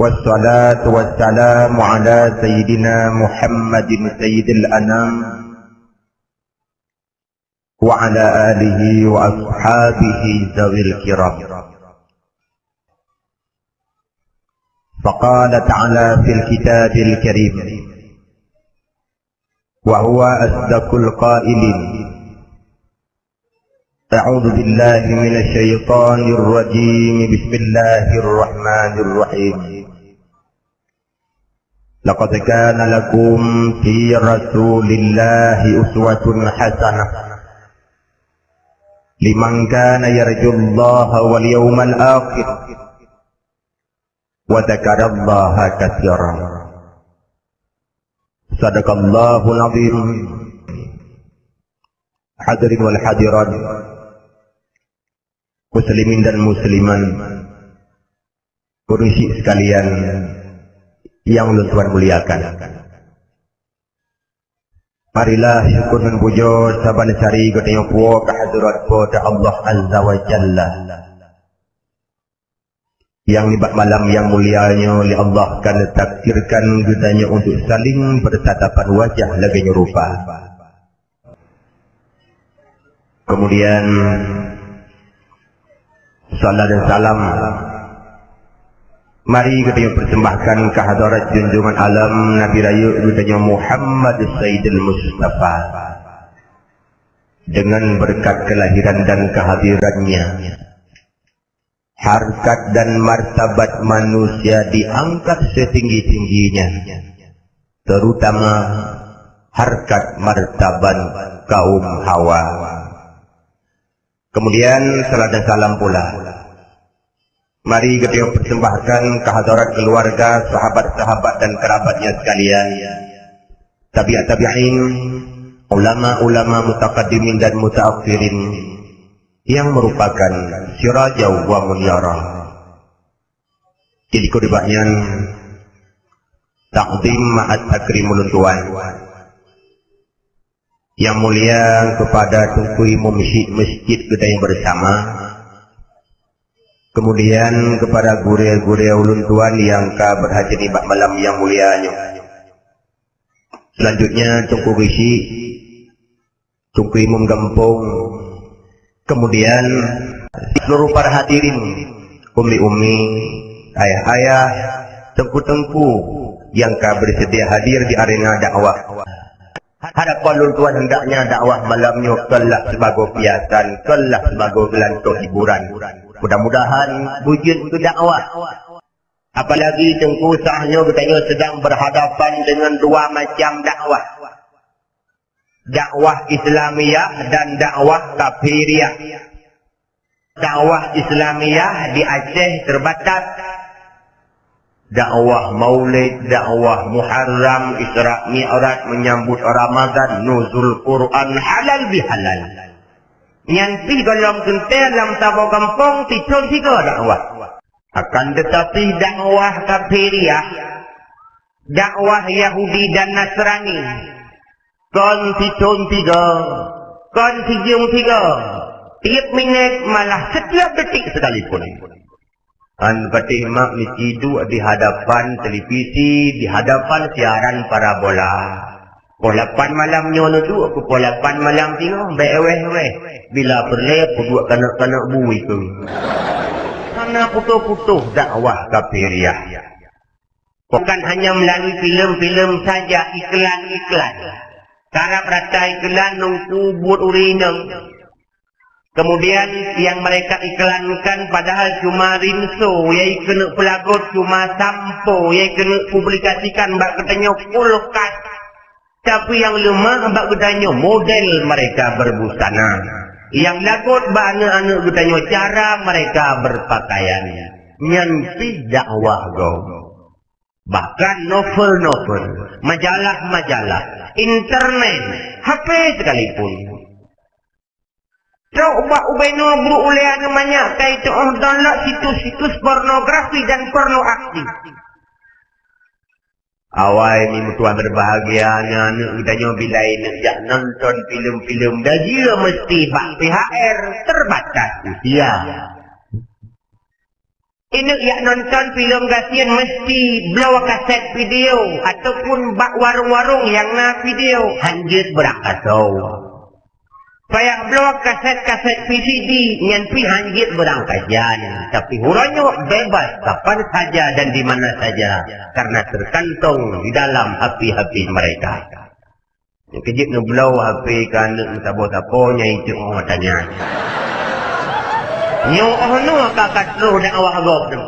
والصلاة والسلام على سيدنا محمد سيد الأنام وعلى آله وأصحابه ذوي الكرام. فقال تعالى في الكتاب الكريم وهو أصدق القائلين: أعوذ بالله من الشيطان الرجيم بسم الله الرحمن الرحيم لقد كان لكم في رسول الله أسوة حسنة لمن كان يرجو الله واليوم الآخر وذكر الله كثيرا. صدق الله العظيم. Hadirin wal hadirat, muslimin dan musliman, kursi sekalian yang Tuhan muliakan. Marilah syukur dan puja saban sari godanya puwa kehadirat pada Allah Azza wa Jalla yang di malam yang mulianya oleh Allah akan takdirkan godanya untuk saling bertatapan wajah lagi rupa. Kemudian salam dan salam mari kita persembahkan kehadirat junjungan alam Nabi Raya kita Muhammad Sayyidil Mustafa dengan berkat kelahiran dan kehadirannya harkat dan martabat manusia diangkat setinggi-tingginya, terutama harkat martabat kaum Hawa. Kemudian salam dan salam pula mari kita persembahkan kehadirat keluarga, sahabat-sahabat dan kerabatnya sekalian, tabi'in, ulama-ulama mutaqaddimin dan mutaakhirin yang merupakan sirajau wa munyara. Jadi kodibahnya takdim ma'at takrimul tuan yang mulia kepada Tunku Imam Masjid kita yang bersama, kemudian kepada guru-guru ulun tuan yang berhadir di malam yang mulianya. Selanjutnya Tunku Risi, Tunku Imam Gampung, kemudian seluruh para hadirin, umi-umi, ayah-ayah, tengku-tengku yang bersedia hadir di arena dakwah. Harapan ulun tuan hendaknya dakwah malamnya kelah sebagai piasan, kelah sebagai gelantung hiburan. Mudah-mudahan wujud untuk dakwah. Apalagi tengku sahnya katanya sedang berhadapan dengan dua macam dakwah. Dakwah Islamiyah dan dakwah kafiriyah. Dakwah Islamiyah di Aceh terbatas. Dakwah Maulid, dakwah Muharram, Isra Mi'raj, menyambut Ramadan, nuzul Quran, halal bihalal. Nyanti dalam kentel dalam tabau kampung titul tiga dakwah. Akan tetapi dakwah kafiriyah, dakwah Yahudi dan Nasrani, kon titul tiga, kon tijung tiga, tiap minit malah setiap detik sekalipun. An patih mak ni tidu di hadapan televisi, di hadapan siaran parabola. Pukul 8 malam nyono tu, pukul 8 malam tengok, beweh-weh. Bila perlep, dua kanak-kanak bui tu. Karena putuh-putuh dakwah kafiriyah. Bukan hanya melalui filem-filem saja, iklan-iklan. Karena rata iklan nungku buat urinang. Kemudian yang mereka iklankan padahal cuma rinso, yang kena pelagut cuma sampo, yang kena publikasikan bak katanya kulkas. Tapi yang lemah bak katanya model mereka berbusana. Yang lagut bak anak-anak katanya cara mereka berpakaian. Nyanti dakwah go. Bahkan novel-novel, majalah-majalah, internet, HP sekalipun. Coba ubeno berulean namanya kaitu download situs-situs pornografi dan porno aktif. Awal ni tuan berbahagia anak udahnya bila nak nonton filem-filem dah dia mesti bak PHR terbatas usia. Ini yang nonton filem gasian mesti bawa kaset video ataupun bak warung-warung yang na video hanjit berangkat tau. Payah bawa kaset-kaset VCD nyanpi hanjit berangkat jan. Tapi huranyo bebas kapan saja dan di mana saja karena terkantong di dalam hati-hati mereka. Yang kejip nu belau HP kan tabo-tabo nya itu orang tanya. Nyo ono kakak roh dan awak agak tu.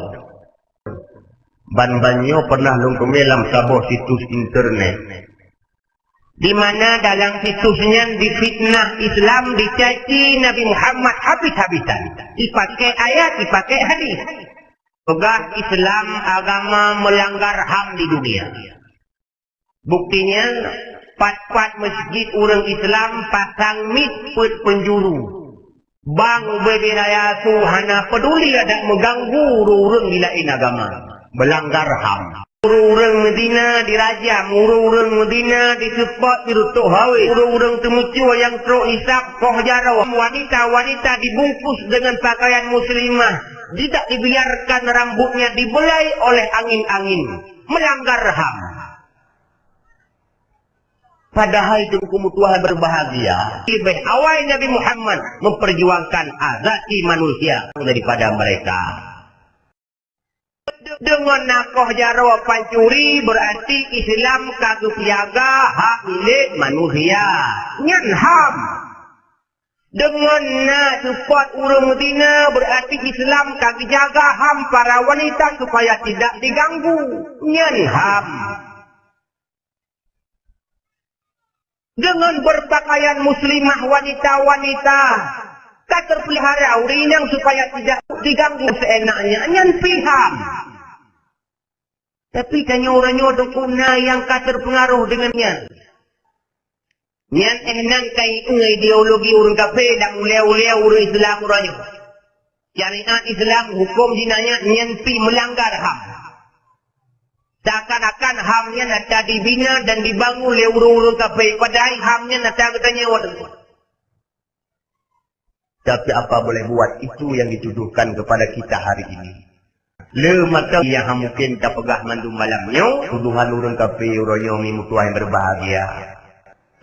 Ban-banyo pernah lungkumelam sabuh situs internet. Di mana dalam situsnya difitnah Islam, dicaci Nabi Muhammad habis-habisan. Dipakai ayat, dipakai hadis. Pegah Islam agama melanggar HAM di dunia. Buktinya, pat-pat masjid orang Islam pasang mit penjuru. Bang beberaya tu hana peduli ada mengganggu urang di lain agama. Melanggar HAM. Urang Medina dirajam, urang Medina disepot dirutuk hawe, urang temucu yang teruk isap koh jarau. Wanita-wanita dibungkus dengan pakaian muslimah. Tidak dibiarkan rambutnya dibelai oleh angin-angin. Melanggar HAM. Padahal itu hukum Tuhan berbahagia. Lebih awal Nabi Muhammad memperjuangkan azasi manusia daripada mereka. Dengan nakoh jaro pancuri berarti Islam kagum piaga hak milik manusia. Nyan HAM. Dengan support urang Medina berarti Islam kagum jaga HAM para wanita supaya tidak diganggu. Nyan HAM. Dengan berpakaian muslimah wanita-wanita tak terpelihara urinang supaya tidak diganggu seenaknya nyan piham. Tapi tanya orangnya dokuna yang tak terpengaruh dengannya. Nyan nang kai ideologi urang kafe dan ulia-ulia urang Islam orangnya. Syariat Islam hukum jinanya nyan pi melanggar HAM. Seakan-akan HAM-nya nata dibina dan dibangun oleh urung-urung kafir. Padahal HAM-nya nata katanya wadah. Tapi apa boleh buat, itu yang dituduhkan kepada kita hari ini. Le maka yang mungkin tak pegah mandu malamnya, tuduhan urung kafir, urang yang Tuhan yang berbahagia.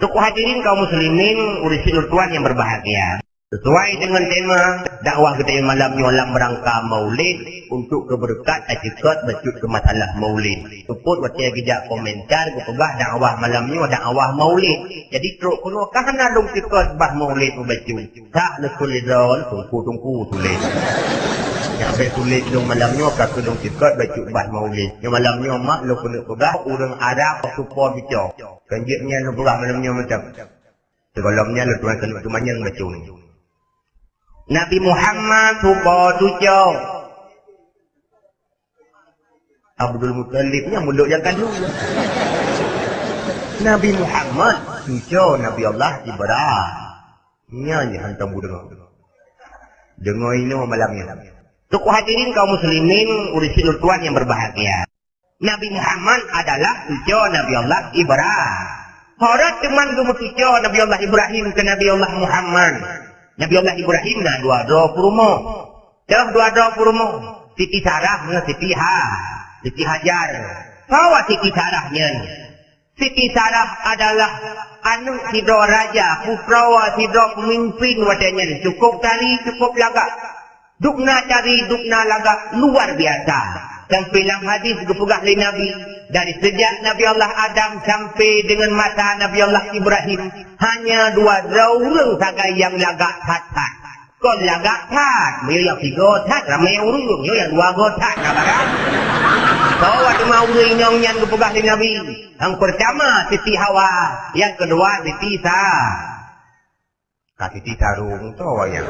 Tuku hadirin kaum muslimin, urisi Tuhan yang berbahagia. Sesuai dengan tema dakwah kita yang malamnya dalam rangka maulid untuk keberkat ajikat bacut ke masalah maulid. Tuput waktu kita komentar kepegah dakwah malamnya dakwah maulid. Jadi teruk kuno kahana dong kita bah maulid bacu. Tak lesulit daun tungku tulis. Yang betulis dong malamnya kata dong kita bacu bah maulid. Yang malamnya mak lo kuno pegah urang Arab support bicara. Kanjiknya lo pegah malamnya macam. Sekolahnya lo tuan kena semuanya baca ni. Nabi Muhammad suka tujuh. Abdul Muttalibnya mulut yang kandung. Nabi Muhammad tujuh Nabi Allah Ibrahim. Nyanyi hantam dengar. Dengar ini malamnya. Tuku hadirin kaum muslimin urisi Tuhan yang berbahagia. Nabi Muhammad adalah tujuh Nabi Allah Ibrahim. Horat teman tujuh Nabi Allah Ibrahim ke Nabi Allah Muhammad. Nabi Allah Ibrahim na dua-dua purumo. Dah dua-dua purumo. Siti Sarah dengan Siti Siti Hajar. Bawa Siti Sarahnya. Siti Sarah adalah anu sidro raja, putrawa sidro pemimpin wadanya. Cukup tali, cukup lagak. Dukna cari, dukna lagak luar biasa. Sampai dalam hadis kepegah oleh Nabi. Dari sejak Nabi Allah Adam sampai dengan masa Nabi Allah Ibrahim. Hanya dua orang saja yang lagak tat-tat. Kau lagak tat. Mereka yang tiga tat. Ramai orang. Mereka yang dua tat. Nampak? So, waktu mau orang yang kepegah oleh Nabi. Yang pertama Siti Hawa. Yang kedua Siti Siti Sarung. Itu yang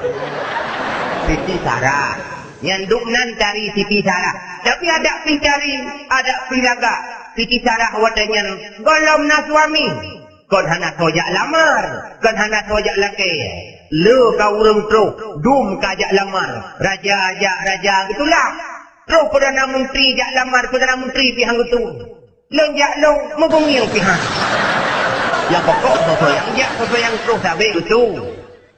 Siti Sarah. Yang duknan cari Siti Sarah. Tapi ada pencari, ada pilaga. Siti Sarah wadanya. Golom na suami. Kon hana tojak lamar. Kon hana tojak laki. Lu kau urung truk. Dum kajak lamar. Raja ajak raja. Itulah. Truk Perdana Menteri jak lamar. Perdana Menteri pihang itu. Lenjak long mengungi yang pihang. Yang pokok soso yang jak. Soso yang truk sabik itu.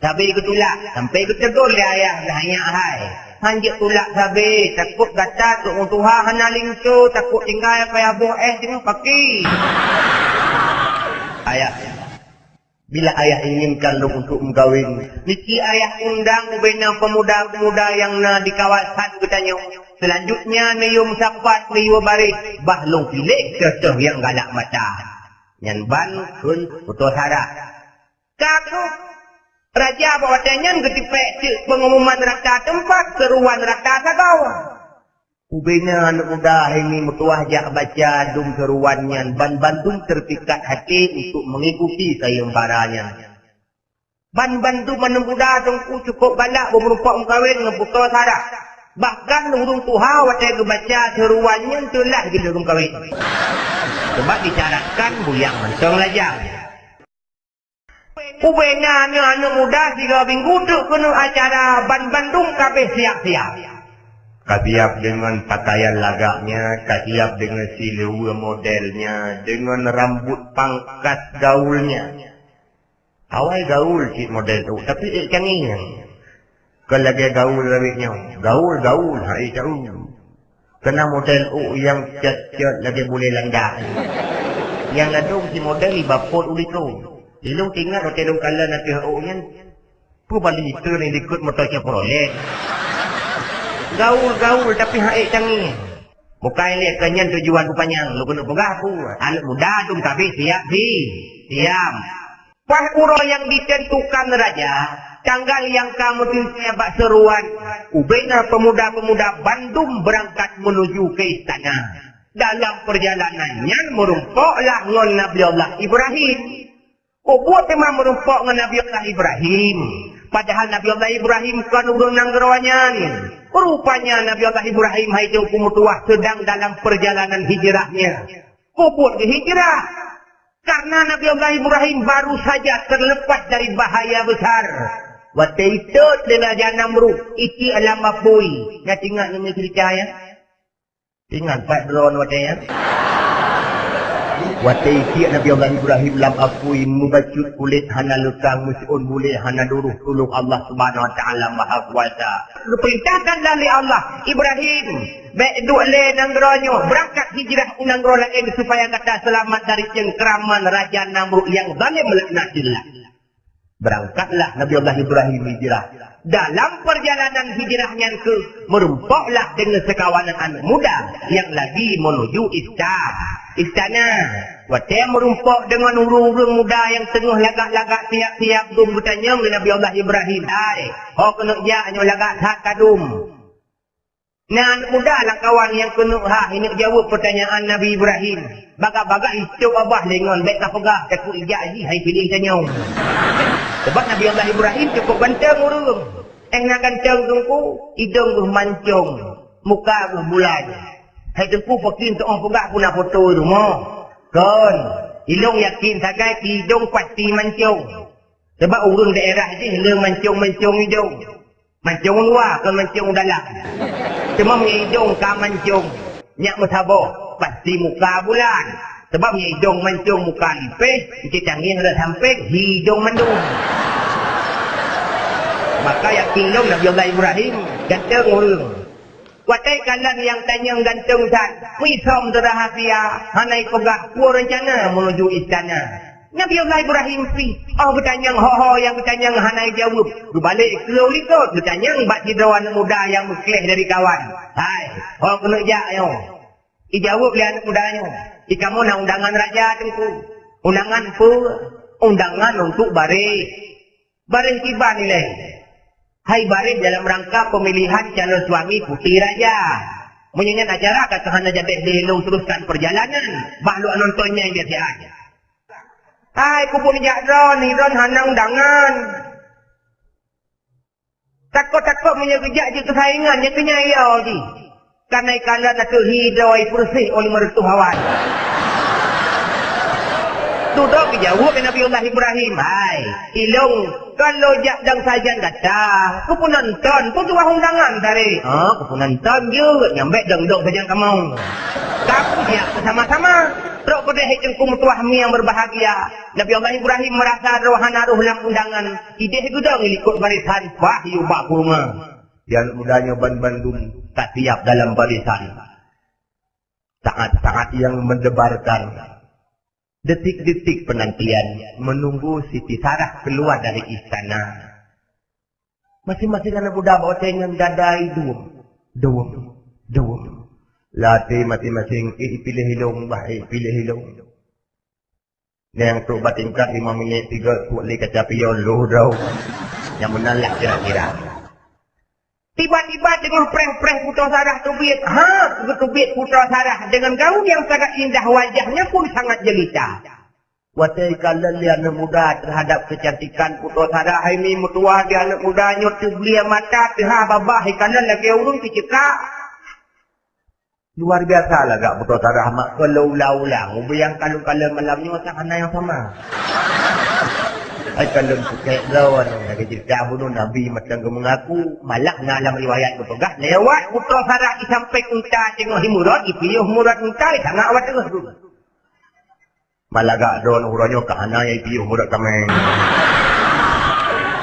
Sabi ke tulak. Sampai ke tegur dia ayah. Dah hanyak hai. Hanjik tulak sabi. Takut gatat. Untuk Tuhan hana lingcu. Takut tinggal payah buah tengok pakai. Ayah. Bila ayah inginkan untuk mengkawin. Niki ayah undang bina pemuda-pemuda yang di kawasan katanya. Selanjutnya nium sapat nium baris. Bahlung pilih cocok yang galak mata. Nyan ban kun putus harap. Kaku. Raja bawa tenyan ketipek cik pengumuman rata tempat. Seruan rata sagawa. Ubina anak muda ini mutuah jak baca dum seruannya. Ban bantum terpikat hati untuk mengikuti sayembaranya. Ban bantu anak muda tungku cukup galak berupa mengkawin ngeputus harap. Bahkan urung tuha watai kebaca seruannya telah kita urung kawin. Sebab dicaratkan buyang mentong lajang. Ubena anak muda 3 minggu tu kena acara ban Bandung kabeh siap-siap. Kasiap dengan pakaian lagaknya, kasiap dengan siluwe modelnya, dengan rambut pangkat gaulnya. Awal gaul si model tu, tapi canggihnya. Kalau dia gaul rabitnya, gaul, hai tahu. Kena model yang cat lagi boleh landak. Yang ladung si model ibapot uli tu. Ilung tinggal hotel kala nak nya. Pu balik itu ni ikut motornya peroleh. Gaul tapi hai canggih. Bukan lihat kanyan tujuan rupanya. Lu kena pegah aku. Anak muda tu tapi siap siap. Pas uro yang ditentukan raja. Tanggal yang kamu tiba seruan. Ubena pemuda-pemuda Bandung berangkat menuju ke istana. Dalam perjalanannya merumpoklah dengan Nabi Allah Ibrahim. Buat memang merumpok dengan Nabi Allah Ibrahim. Padahal Nabi Allah Ibrahim kan urung nanggerawanya. Rupanya Nabi Allah Ibrahim itu pemutuah sedang dalam perjalanan hijrahnya. Puput ke hijrah. Karena Nabi Allah Ibrahim baru saja terlepas dari bahaya besar. Waktu itu dengan Namrud. Iki alam apui. Nak ingat ni cerita ya? Ingat Pak Drone waktu ya? Waktu itu Nabi Allah Ibrahim lam apui mubacut kulit hana lutang mus'un boleh hana duruh tulung Allah Subhanahu Wa Taala Maha Kuasa. Perintahkan dari Allah Ibrahim baik du'le nangronyo berangkat hijrah nangro lain supaya kata selamat dari cengkraman Raja Namrud yang zalim melaknatillah. Berangkatlah Nabi Allah Ibrahim hijrah. Dalam perjalanan hijrahnya ke merumpoklah dengan sekawanan anak muda yang lagi menuju istana. Waktu merumpok dengan urung-urung muda yang tengah lagak-lagak siap-siap dum bertanya dengan Nabi Allah Ibrahim. Kena jaknya lagak saat kadum. Nah anak muda lah kawan yang kena ini jawab pertanyaan Nabi Ibrahim. Baga-baga itu abah dengan baik tak pegah. Takut ijak lagi hai pilih tanya. Sebab Nabi Allah Ibrahim cukup ganteng urung. Nak ganteng tungku, hidung tu mancung, muka tu bulan. Hai tungku pakin tu orang pegah pun nak foto rumah. Kan, ilung yakin sagai hidung pasti mancung. Sebab urung daerah je hilang mancung hidung. Mancung luar ke mancung dalam. Cuma hidung ka mancung. Nyak musabah, pasti muka bulan. Sebab hidung mancung muka lipis, kita canggih dah sampai hidung mendung. Maka yakin dong Nabi Allah Ibrahim ganteng urung. Watai kalan yang tanyang ganteng san, wisom terahsia, hanai pegah ku rencana menuju istana. Nabi Allah Ibrahim pi, bertanyang ho yang bertanyang hanai jawab. Berbalik keluar likut bertanyang bak hidrawan muda yang mukhleh dari kawan. Hai, kena jak yo. Dijawab oleh anak mudanya. Kamu nak undangan raja tengku. Undangan apa? Undangan untuk baris. Baris tiba nilai. Hai baris dalam rangka pemilihan calon suami putri raja. Menyanyikan acara kata hana jadek delong teruskan perjalanan. Bahluk nontonnya yang biasa aja. Hai kupun jadron, hidron hana undangan. Takut-takut menyegejak je kesaingan, yang kenyaya je. Karena ikanlah tak terhidai bersih oleh mertuawan. Duduk dijawab Nabi Allah Ibrahim. Hai, ilung kalau jak dang sajan kata, aku pun nonton, pun tuah undangan tadi. Aku pun nonton je, nyampe dang-dang saja kamu. Kamu siap bersama-sama. Rok pedeh jengkum tuahmi yang berbahagia. Nabi Allah Ibrahim merasa rohana roh dalam undangan. Ideh gudang ikut barisan wahyu bakuma. Yang mudanya Bandung tak siap dalam barisan. Saat-saat yang mendebarkan. Detik-detik penantian menunggu Siti Sarah keluar dari istana. Masing-masing anak muda bawa dengan dadai duum. Latih masing-masing pilih hilung baik pilih hilung. Yang tu batingkat 5 minit 3 kuali kecapion luh dah. Yang menalak kira-kira. Tiba-tiba dengan preh-preh Putra Sarah tubit. Tubit Putra Sarah dengan gaun yang sangat indah wajahnya pun sangat jelita. Watai kalian anak muda terhadap kecantikan Putra Sarah ini mutua dia anak muda nyut belia mata tiha babah kalian lagi urung dicekak. Luar biasa lah gak Putra Sarah mak kalau-ulang ubiang kalau malamnya macam anak yang sama. Ay kalau pakai lawan lagi cerita bunuh Nabi macam mengaku malah dalam riwayat berpegah lewat Putra Sarah sampai unta tengok himurad ipilih murad unta sangat awak terus tu. Malah gak don uranyo ke anak yang ipilih murad kami.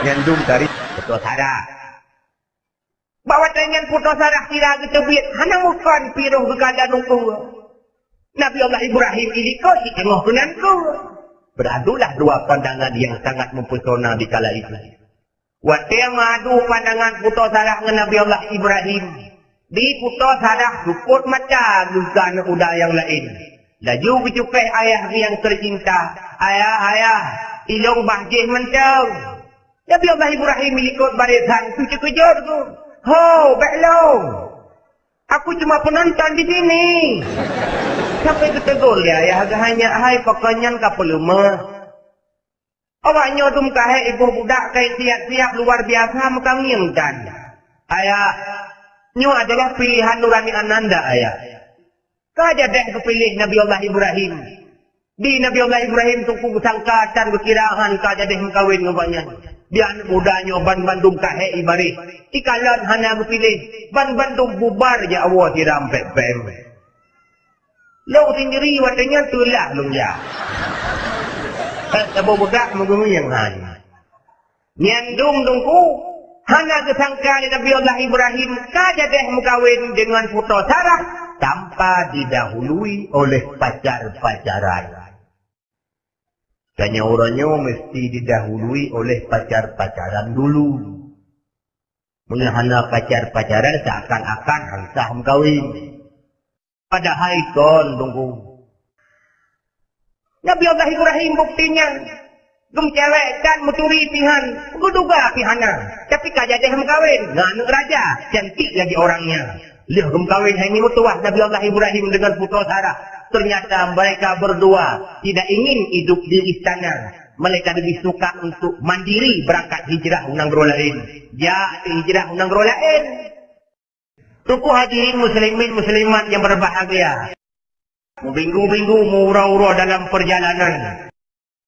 Nyandung dari Putra Sarah. Bawa dengan Putra Sarah kira ketebit. Hana mukan piruh berkada nunggu. Nabi Allah Ibrahim ini kau di tengah kenanku. Beradulah dua pandangan yang sangat mempesona di kala itu. Watia madu pandangan Putra Sarah dengan Nabi Allah Ibrahim. Di Putra Sarah luput mata juga anak muda yang lain. Laju bercukai ayah yang tercinta. Ayah, ilong bahjih mentang. Nabi Allah Ibrahim ikut barisan. Tu kejar tu. Ho, belum. Aku cuma penonton di sini. Sampai ketegur dia, ya hanya hai pekanyan kapeluma. Awaknya dum kahe ibu budak kai siap-siap luar biasa makam yang dan. Ayah, nyu adalah pilihan nurani ananda ayah. Kaja deh kepilih Nabi Allah Ibrahim. Di Nabi Allah Ibrahim tuku sangka dan berkiraan kaja deh mengkawin ngabanya. Dia anak mudanya ban Bandung kahe ibari. Ikalan hana berpilih. Ban Bandung bubar je awak tiram pem. Lo sendiri watanya tulah lu ya. Tapi budak menggumi yang han. Nyandung dungku. Hana kesangka Nabi Allah Ibrahim. Kaja deh mengkawin dengan Putra Sarah. Tanpa didahului oleh pacar-pacaran. Tanya orangnya mesti didahului oleh pacar-pacaran dulu. Menghana pacar-pacaran seakan-akan hansah mengkawin. Padahal kon tunggu. Nabi Allah Ibrahim buktinya. Gum cewek dan muturi pihan. Guduga pihana. Tapi kajah mengkawin. Nganu raja. Cantik lagi orangnya. Lihat gum kawin ini mutuah Nabi Allah Ibrahim dengan Putra Sarah. Ternyata mereka berdua tidak ingin hidup di istana. Mereka lebih suka untuk mandiri berangkat hijrah unang gro lain. Ya, hijrah unang gro lain. Tuku hadirin muslimin muslimat yang berbahagia. Minggu-minggu murau-urau dalam perjalanan.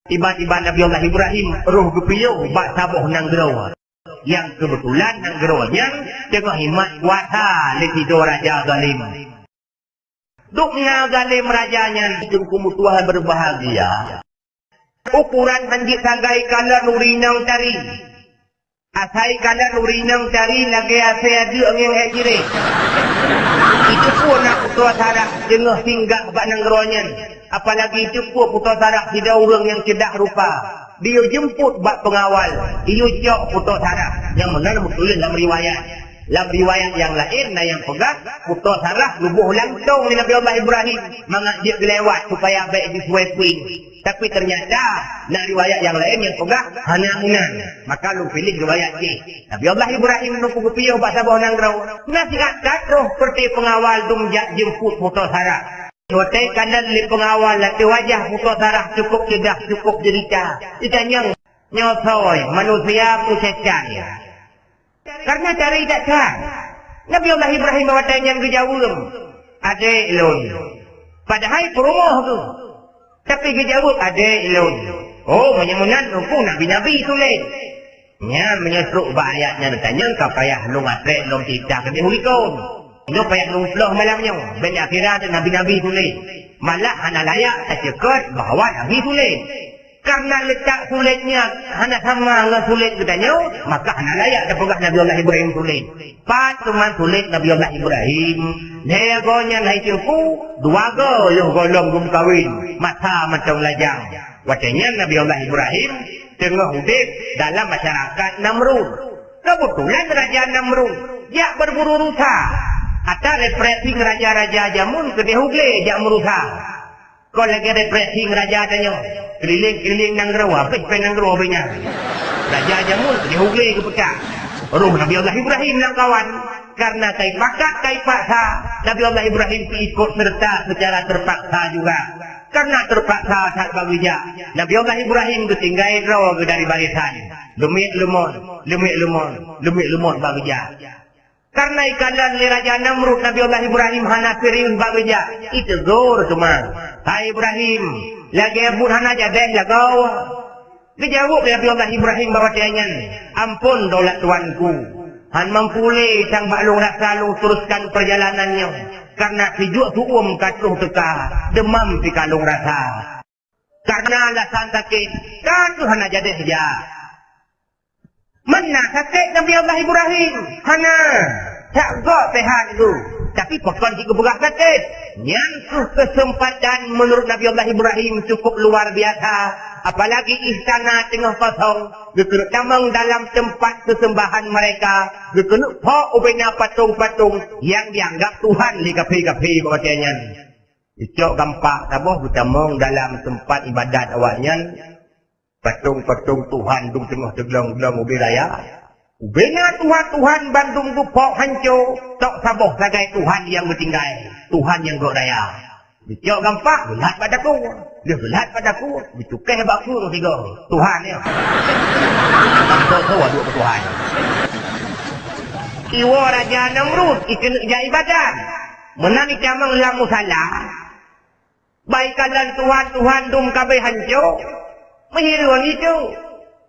Tiba-tiba Nabi Allah Ibrahim roh gepiyuh bak sabuh nang gro. Yang kebetulan nang gronya tengah himat kuasa letido Raja Zalim. Duknya Zalim rajanya ditungku mutuah berbahagia. Ukuran hanjit sagai kala nurinang tari. Asai kala nurinang tari lagi asai adu angin ekire. Itu pun nak Putra Sarah tengah singgah bak nang gronya. Apalagi itu pun Putra Sarah tidak orang yang cedak rupa. Dia jemput bak pengawal. Ia cok Putra Sarah. Yang mana betul dalam riwayat. Dalam riwayat yang lain, yang pegang, Putra Sarah lubuh langsung di Nabi Allah Ibrahim. Mangak dia lewat supaya baik disuai-suai. Tapi ternyata, dalam riwayat yang lain yang pegang, hanya unan. Maka lu pilih riwayat C. Nabi Allah Ibrahim nunggu kepiyuh bahasa bawah nangrau. Nasihat roh seperti pengawal dumjak jemput Putra Sarah. Suatai kanan li pengawal lati wajah Putra Sarah cukup cedah, cukup derita. Ditanya, nyosoy, manusia pusatkan ya. Karena cari tak kan. Nabi Allah Ibrahim bawa tanya ke jauh. Adik lun. Padahal perumoh tu. Tapi ke jauh adik lun. Oh, menyemunan ruku Nabi-Nabi tu lain. Nya menyesruk ayatnya. Tanya kau payah lu ngatrek lu cerita ke dihuli kau. Lu payah lu floh malamnya. Banyak akhirat Nabi-Nabi tu lain. Malah hana layak tak cekut bahawa lagi sulit. Karena letak sulitnya hana sama dengan sulit katanya, maka hana layak dah pegah Nabi Allah Ibrahim sulit. Pas cuma sulit Nabi Allah Ibrahim. Dia gonya naik cempu, dua go yang golong gum kawin. Mata macam lajang. Wacanya Nabi Allah Ibrahim tengah hidup dalam masyarakat Namrud. Kebetulan Raja Namrud dia berburu rusa. Atau repressing raja-raja jamun ke dehugle dia merusa. Kau lagi repressing raja tanya. Keliling-keliling nang rawa, apa nang rawa banyak. Raja jamun ke dehugle ke pecah. Ruh Nabi Allah Ibrahim nak kawan. Karena kai pakat kai paksa. Nabi Allah Ibrahim ikut serta secara terpaksa juga. Karena terpaksa saat bagija. Nabi Allah Ibrahim ketinggai rawa ke dari barisan. Lemik lemon bagija. Karena ikalan li Raja Namrud Nabi Allah Ibrahim hana serius bagija. Itu gor cuma. Hai Ibrahim, lagi abun hana jadeh lah kau. Kejawab Nabi Allah Ibrahim bahawa tianyan. Ampun daulat tuanku. Han mampule sang baklung selalu teruskan perjalanannya. Karena hidup tuum katuh teka. Demam di kalung rasa. Karena alasan sakit. Katuh hana jadeh saja. Mana sakit Nabi Allah Ibrahim? Hana. Tak gak sehat itu. Tapi pokok jika berah sakit. Nyansuh kesempatan menurut Nabi Allah Ibrahim cukup luar biasa. Apalagi istana tengah kosong. Dia tamang dalam tempat kesembahan mereka. Dia kena pok ubena patung-patung yang dianggap Tuhan di kafe-kafe katanya. Icok gampak tabuh bertamang dalam tempat ibadat awaknya. Patung-patung Tuhan dung tengah teglang-teglang ubi raya. Ubena Tuhan Bandung tu pok hancur. Tak sabuh sebagai Tuhan yang bertinggal. Tuhan yang gok raya. Dicok gampak, gelat padaku. Dia gelat padaku. Dicukeh baksu tu tiga. Tuhan ya. Tahu dua Tuhan. Iwa Raja Namrud ikan ibadat. Menang ikamang lamu salah. Baikalan Tuhan dum kabeh hancur. Menhiruan itu.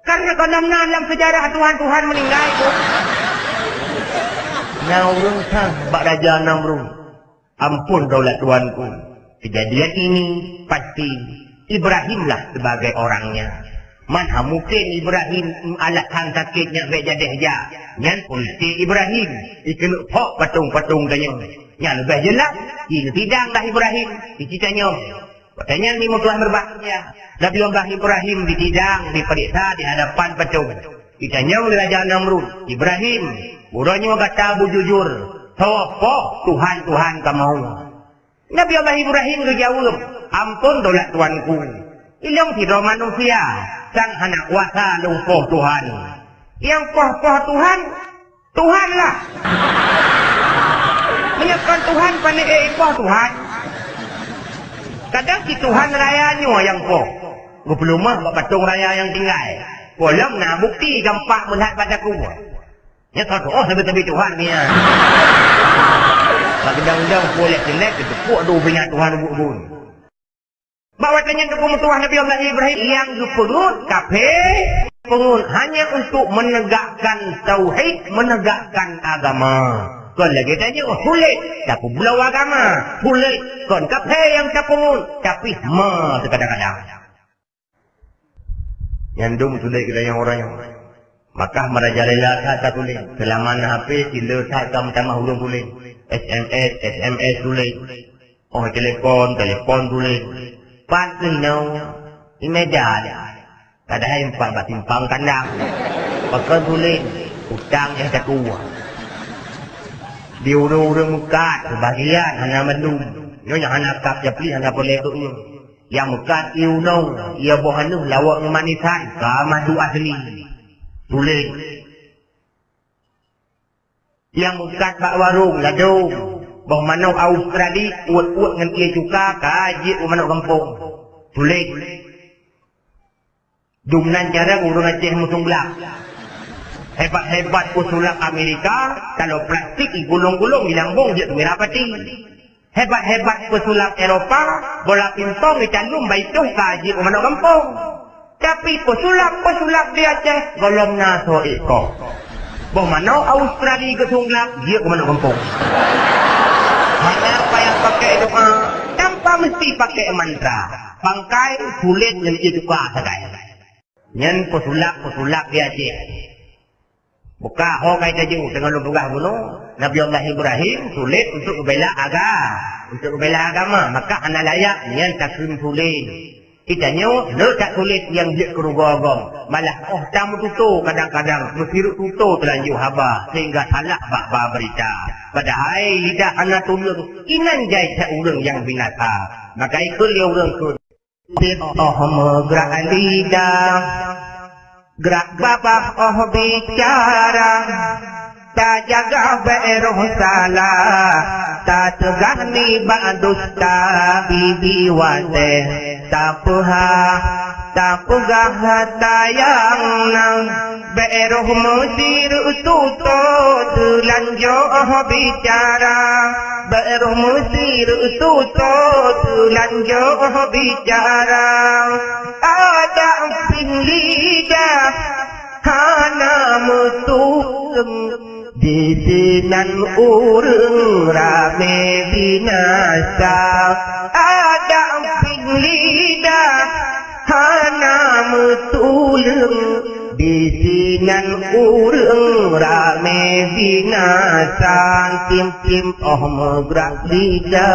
Karena dalam sejarah Tuhan meninggal itu. Namrud sang bak Raja Namrud. Ampun daulat tuanku. Kejadian ini pasti Ibrahimlah sebagai orangnya. Mana mungkin Ibrahim alasan sakitnya jadi aja. Yang polisi Ibrahim ikan pok patung-patung tanya. Yang lebih jelas tidaklah Ibrahim dicitanya. Katanya ni Tuhan berbahagia. Nabi Allah Ibrahim ditidang, diperiksa di hadapan patung. Ditanya oleh Raja Namrud, Ibrahim, buranya kata bujujur, sopo Tuhan kamu. Nabi Allah Ibrahim berjawab, ampun daulat tuanku. Ilang tidak manusia, sang anak kuasa lumpuh Tuhan. Yang poh Tuhan, Tuhanlah. Menyekan Tuhan pandai poh Tuhan. Kadang si Tuhan rayanya yang poh. Gue belum mah patung raya yang tinggal. Kolam nak bukti gampak melihat padaku. Ya tahu sebetulnya Tuhan ni ya. Kadang-kadang boleh jelek ketepuk aduh banyak Tuhan bubun. Bawa tanya kepada Tuhan Nabi Allah Ibrahim yang dipungut kafe pungut hanya untuk menegakkan tauhid, menegakkan agama. Kon lagi tanya sulit, tapi belau agama sulit. Kon kafe yang terpungut, tapi kadang-kadang. Nyandung sulit kita yang orang yang. Maka merajalela kata tulis. Selama HP sila sakam tamah hurung tulis. SMS tulis. Oh telepon tulis. Pantun nau. Imeja dia. Kadang empat batimpang kandang. Pakai tulis. Utang yang kedua. Di urung-urung muka. Sebagian hanya mendung. Nyonya hanya kap japli hanya boleh tu. Yang muka iunong. Ia bohanuh lawak memanisan. Kamadu asli. Tulis. Yang bukan Pak Warung, ladung. Bahawa mana Australia, uat-uat dengan ia cuka, kaji mana kampung. Tulis. Dumnan jarang urung Aceh musuh belak. Hebat-hebat usulan Amerika, kalau plastik gulung-gulung dilambung dia tu merapati. Hebat-hebat usulan Eropa, bola pingpong dicandung baituh kaji mana kampung. Tapi pesulap di Aceh golong naso iko. Bahawa mana Australia kesunglap dia ke mana kampung. Hanya apa yang pakai doa tanpa apa mesti pakai mantra. Pangkai sulit yang dibuka sagai. Nyen pesulak dia cik. Buka hokai taju dengan lubungah gunung. Nabi Allah Ibrahim sulit untuk membela agama. Maka anak layak nyen takrim sulit. Kita nyawa, tak sulit yang dia kerugagam. Malah, tamu tutup kadang-kadang. Bersiru tutup terlanjur haba. Sehingga salah bak berita. Padahal lidah anak tulung. Inan jai seorang yang binasa. Maka ikut dia orang ke. Gerak lidah. Gerak bapak bicara. Tak jaga beroh salah. Tak tegah ni ba'dusta bibi wate. Tak pegah tayang nang beroh musir tutut lanjut bicara. Beroh musir tutut lanjut bicara. Ada pinlidah hana mutung di sinan urang rame binasa. Ada lidah hana metulung di sinan urang rame binasa. Tim megrak lidah.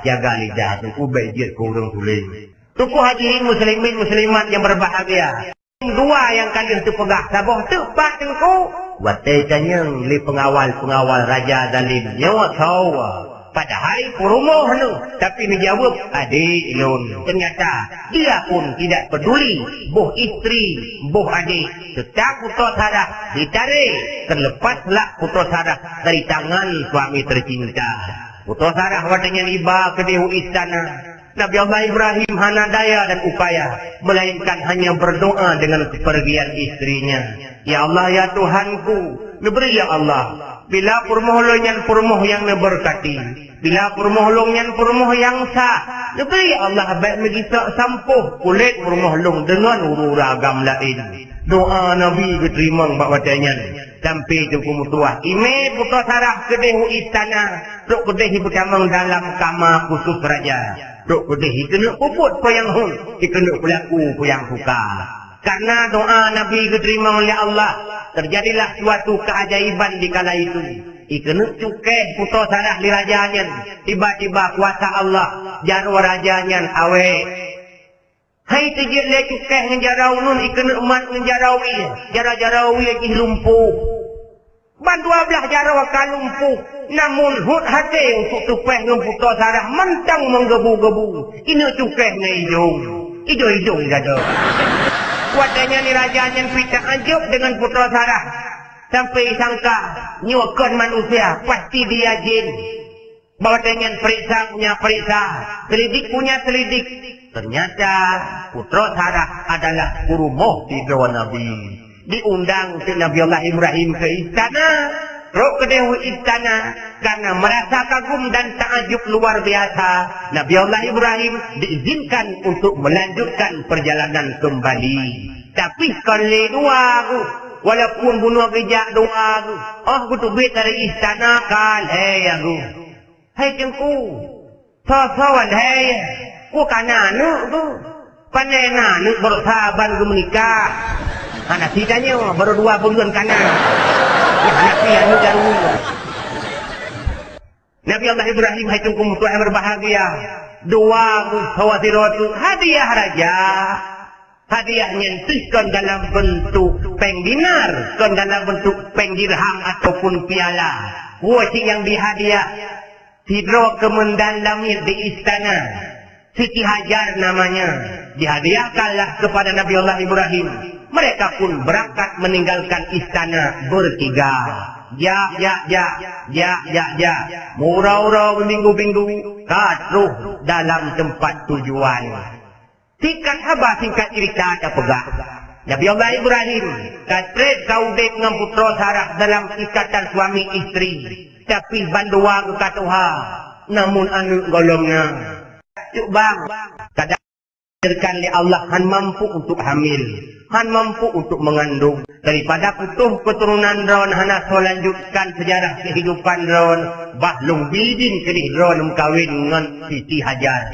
Jaga lidah tu baik kurang tuling. Tuku hadirin muslimin muslimat yang berbahagia. Dua yang kalian tu pegah sabah tepat engkau. Watai tanyang li pengawal raja zalim nyawa kau. Padahal perumoh nu, tapi menjawab adik ilun. Ternyata dia pun tidak peduli. Boh isteri, boh adik, tetap putus sarah ditarik. Terlepaslah putus sarah dari tangan suami tercinta. Putus sarah wadanya liba ke dehu istana. Nabi Allah Ibrahim hana daya dan upaya, melainkan hanya berdoa dengan kepergian istrinya. Ya Allah, ya Tuhanku, neberi ya Allah, bila purmohlonyan purmoh yang neberkati, bila purmohlonyan purmoh yang sah, neberi ya Allah baik megisak sampuh kulit purmohlong dengan uragam lain. Doa Nabi diterima bawadanya. Sampai tu kumutuah. Ime putus sarah kedehu istana. Duk kedehi berkamang dalam kamar khusus raja. Duk kedehi kena puput poyang hun. Kena pelaku poyang suka. Karena doa Nabi diterima oleh Allah. Terjadilah suatu keajaiban di kala itu. Ikena cukai putus sarah di rajanya. Tiba-tiba kuasa Allah. Jarwa rajanya awe. Hai tejir le cukai ngejarau nun ikena emat ngejarawi. Jara-jarawi lagi lumpuh. Ban 12 jarawa kan lumpuh. Namun hut hati untuk tupai ngemputus sarah mentang menggebu-gebu. Ini cukai ngejung. Hidung-hidung gada. Kuatanya ni rajanya pita anjuk dengan putus sarah. Sampai sangka nyuakan manusia. Pasti dia jin. Bawa dengan periksa punya periksa. Selidik punya selidik. Ternyata putra Sarah adalah kurumoh di bawah Nabi. Diundang ke Nabi Allah Ibrahim ke istana. Rok ke dehu istana. Karena merasa kagum dan takjub luar biasa. Nabi Allah Ibrahim diizinkan untuk melanjutkan perjalanan kembali. Tapi sekali dua aku. Walaupun bunuh kejak doa aku. Oh aku tu bit dari istana kan. Hei aku. Hei cengku. Sawan hei. Ku kana anu tu. Pandai anu baru sahabat ke menikah. Anak sidanya baru 2 bulan kana. Anak dia anu jaru. Nabi Allah Ibrahim hai tungku mutua yang berbahagia. Dua khawatiratu hadiah raja. Hadiahnya kan dalam bentuk peng dinar, kan dalam bentuk peng dirham ataupun piala. Wajib yang dihadiah. Tidro kemendan langit di istana. Siti Hajar namanya. Dihadiahkanlah kepada Nabi Allah Ibrahim. Mereka pun berangkat meninggalkan istana bertiga. Ya. Murau-rau minggu-minggu. Katruh dalam tempat tujuan. Singkat habis singkat cerita ada pegah. Nabi Allah Ibrahim. Katret kaudek dengan putra Sarah dalam ikatan suami istri. Tapi bandua ke katuha. Namun anu golongnya. Cuk bang, kadang oleh Allah, han mampu untuk hamil, han mampu untuk mengandung. Daripada kutuh keturunan ron, hana lanjutkan sejarah kehidupan ron, bahlung bidin kedih ron mengkawin dengan Siti Hajar.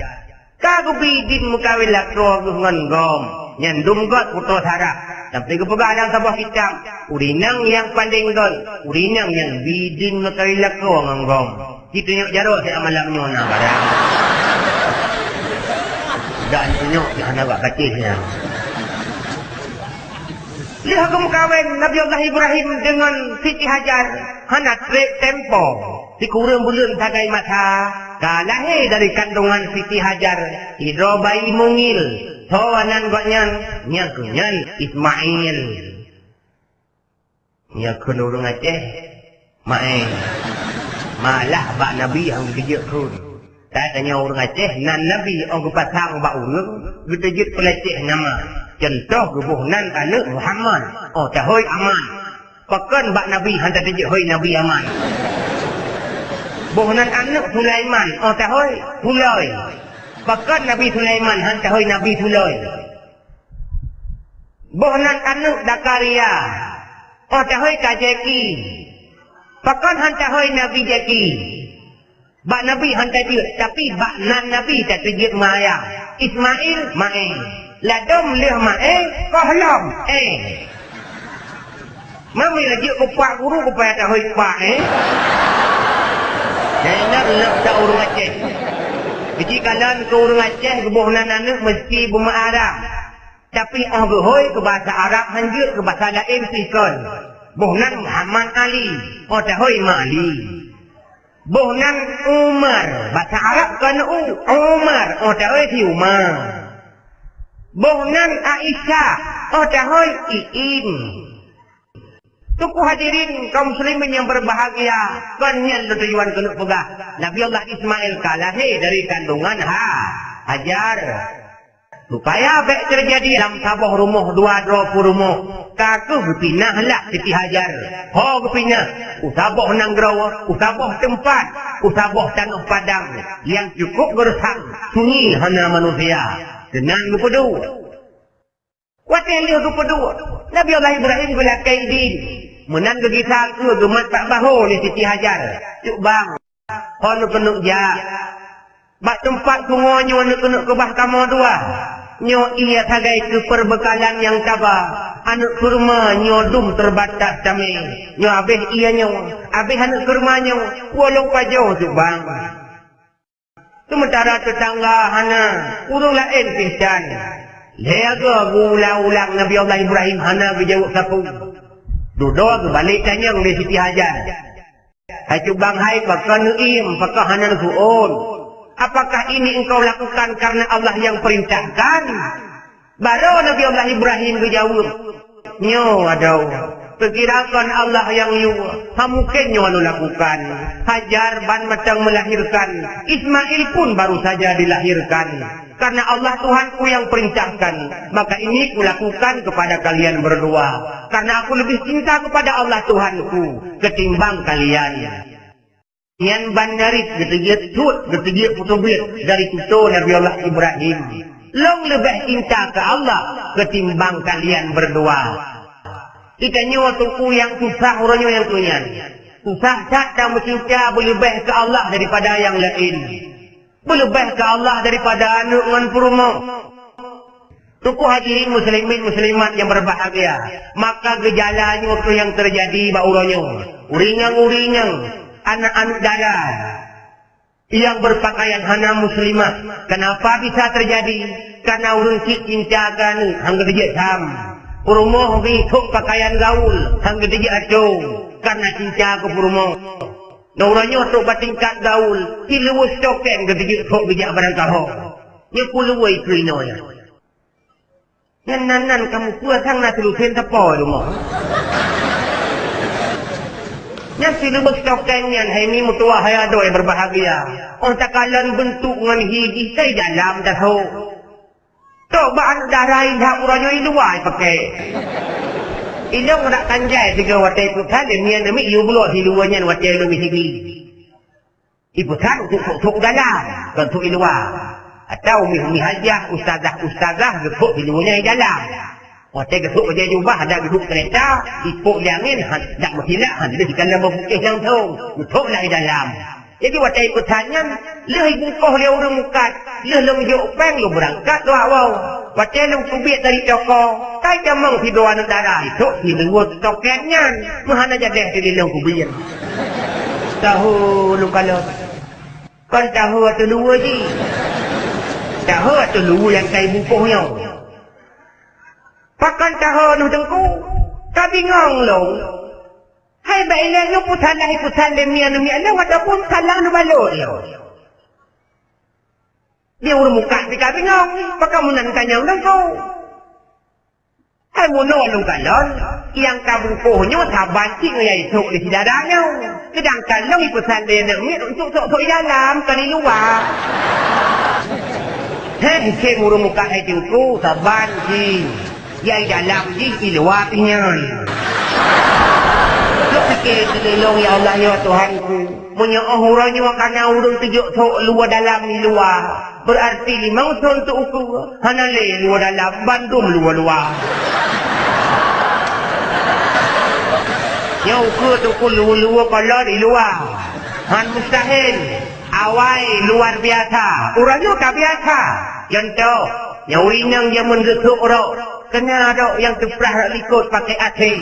Kagu bidin mengkawin lakro dengan gom, nyandum got putus harap. Sampai ke pegadang sebuah kitab, urinang yang paling gol, urinang yang bidin mengkawin lakro dengan gom. Kita nyok jaruk saya malamnya nak barang. Dan tunjuk yang nak buat kacihnya. Lihat kawin Nabi Allah Ibrahim dengan Siti Hajar. Hana trek tempo. Dikurang bulan sagai mata. Kalahir dari kandungan Siti Hajar. Hidro bayi mungil. Tawanan gotnyan. Nyakunyan Ismail. Nyakun urung Aceh. Main. Malah bak Nabi yang kejut kun. Tak tanya orang Aceh, nan Nabi orang kepasang bak urung, kita jut peleceh nama. Contoh kebuhnan anak Muhammad. Oh, tahoy aman. Pakan bak Nabi hantar tejut hoy Nabi aman. Buhnan anak Sulaiman. Oh, tahoy Sulai. Pakan Nabi Sulaiman hantar hoy Nabi Sulai. Buhnan anak Zakaria. Oh, tahoy Kajeki. Pakan hantar hoy Nabi Jeki. Bak Nabi hantar dia, tapi bak nan Nabi tak terjut maya. Ismail mae. Ladom leh mae, kohlom Mami lagi kupak guru kupaya tak hoi pak Jangan nak tak urung Aceh. Jadi kalan ke urung Aceh kebuhnan anak mesti bermaarab. Tapi hoi ke bahasa Arab hanjur ke bahasa lain sikon. Buhnan Muhammad Ali. Oh tak hoi Ali. Buhnan Umar. Bahasa Arab kan Umar. Oh tak hoi si Umar. Buhnan Aisyah. Oh tak hoi Iin. Tuku hadirin kaum muslimin yang berbahagia. Kanyan tujuan kena pegah. Nabi Allah Ismail kalahir dari kandungan Hajar. Supaya baik terjadi dalam sabah rumah 220 rumah. Kaku berpinah lah Siti Hajar. Ho berpinah. Usabah nanggerawa. Usabah tempat. Usabah tanah padang. Yang cukup gersang. Sunyi hana manusia. Tenang kepedu. Watin lihat kepedu. Nabi Allah Ibrahim belakai din. Menang kegisah ke gemat tak bahu ni Siti Hajar. Cuk bang. Ho nak kena jak. Bak tempat sungonya nak kena ke bahkamah dua. Nyo ia sagai ke perbekalan yang tabah. Anak kurma nyo dum terbatas kami. Nyo habis ia nyo. Habis anak kurma nyo. Walau pajau tu bang. Sementara tetangga hana. Urung lain pihdan. Lega ulang Nabi Allah Ibrahim hana berjawab sapu. Duduk ke balik tanya oleh Siti Hajar. Hai cubang hai pakah nu'im. Pakah hana su'un. Apakah ini engkau lakukan karena Allah yang perintahkan? Baru Nabi Allah Ibrahim berjawab. Nyo adau. Perkirakan Allah yang yu. Mungkin nyo lakukan. Hajar ban macam melahirkan. Ismail pun baru saja dilahirkan. Karena Allah Tuhanku yang perintahkan. Maka ini kulakukan kepada kalian berdua. Karena aku lebih cinta kepada Allah Tuhanku. Ketimbang kalian. Yang bandarit getegit tut getegit putubit dari kutu Nabi Allah Ibrahim. Long lebih cinta ke Allah ketimbang kalian berdua. Kita nyawa tuku yang susah orangnya yang tunyan. Susah tak dan mencinta berlebih ke Allah daripada yang lain. Berlebih ke Allah daripada anak dengan purma. Tuku hadirin muslimin muslimat yang berbahagia. Maka gejalanya waktu yang terjadi bak orangnya. Uringang-uringang. Anak-anak darah yang berpakaian hana muslimah. Kenapa bisa terjadi? Karena orang cik cintakan hangga dia sam. Purmoh bitung pakaian gaul hangga dia acung. Karena cinta ke purmoh. Nauranya untuk batingkat gaul. Hilus token ke dia tok bijak barang kahok. Nya puluwai krinonya. Yang nanan kamu puasang na telusin tepo rumah. Yang silubus tokennya hari ini mutua hayado yang berbahagia. Orang takalan bentuk dengan hiji saya dalam dah tahu. Tok bahan darai dah uranya iluai pakai. Ilong nak kanjai tiga watai putan dan nian demi iu belok hiluanya watai lebih tinggi. Ibu kan untuk dalam bentuk iluai. Atau umi hajah, ustazah getuk bilunya di dalam. Hotel getuk kerja jubah, ada getuk kereta, ipuk jangin, tak bersilap, dia dikandang berpukih yang tu, getuklah di dalam. Jadi waktu ikut tanya, leh bungkuh dia orang mukat, leh juk peng lu berangkat tu awal. Waktu lu kubik dari toko, kai jamang tidur anak darah itu, hidung tokennya, mahana jadi di dalam kubik. Tahu lu kalau, kan tahu atau lu je. Tahu atau lu yang kai bungkuhnya. Pakan tahu lu dengku, kau bingung lu. Hai baiklah lu putan demi lu ataupun kalang lu balok lu. Dia orang muka tika bingung, pakai munankan yang dengku. Hai muno lu kalon, yang kabungkuhnya sabanci ngaya itu di dadanya. Sedangkan lu putan demi untuk di dalam kali luar. Hei, ke muru muka itu sabanci. Yang dalam di luar punya. Lu fikir selelong ya Allah ya Tuhanku. Punya ahuranya makanya urung tujuk tok luar dalam ni luar. Berarti limang son tu uku. Hanale luar dalam bandum luar. Yang uku tu uku luar kalau di luar. Han mustahil. Awai luar biasa. Orangnya tak biasa. Yang tu. Yang urinang dia mengetuk orang. Kena ada yang terperah likut pakai hati.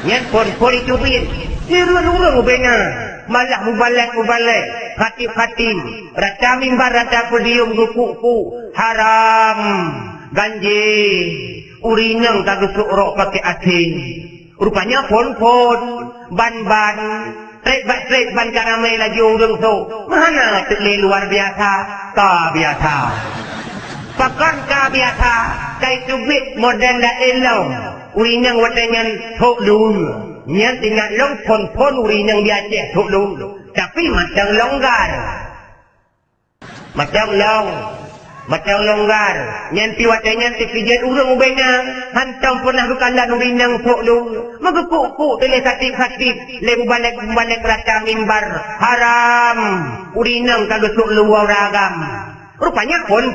Yang pun dicubit. Dia orang benar. Malah mubalik. Khatib. Rata mimbar, rata podium rukuku. Haram. Ganjil. Urinang tak gesuk pakai hati. Rupanya pun. Ban. Trek ban karamel lagi orang tu. Mana terlih luar biasa. Tak biasa. Pakan ka biasa, kay tubig modern na ilaw. Urinang watanyan tulung. Yan tingalong pon urinang biasa tulung. Tapi macam longgar. Macam longgar. Yan tiwatanyan tipijat urang ubena. Hantang pernah dukalan urinang tulung. Magkukuk tili khatib. Lebu balik rata mimbar. Haram. Urinang kagusuk luar ragam. Rupanya pon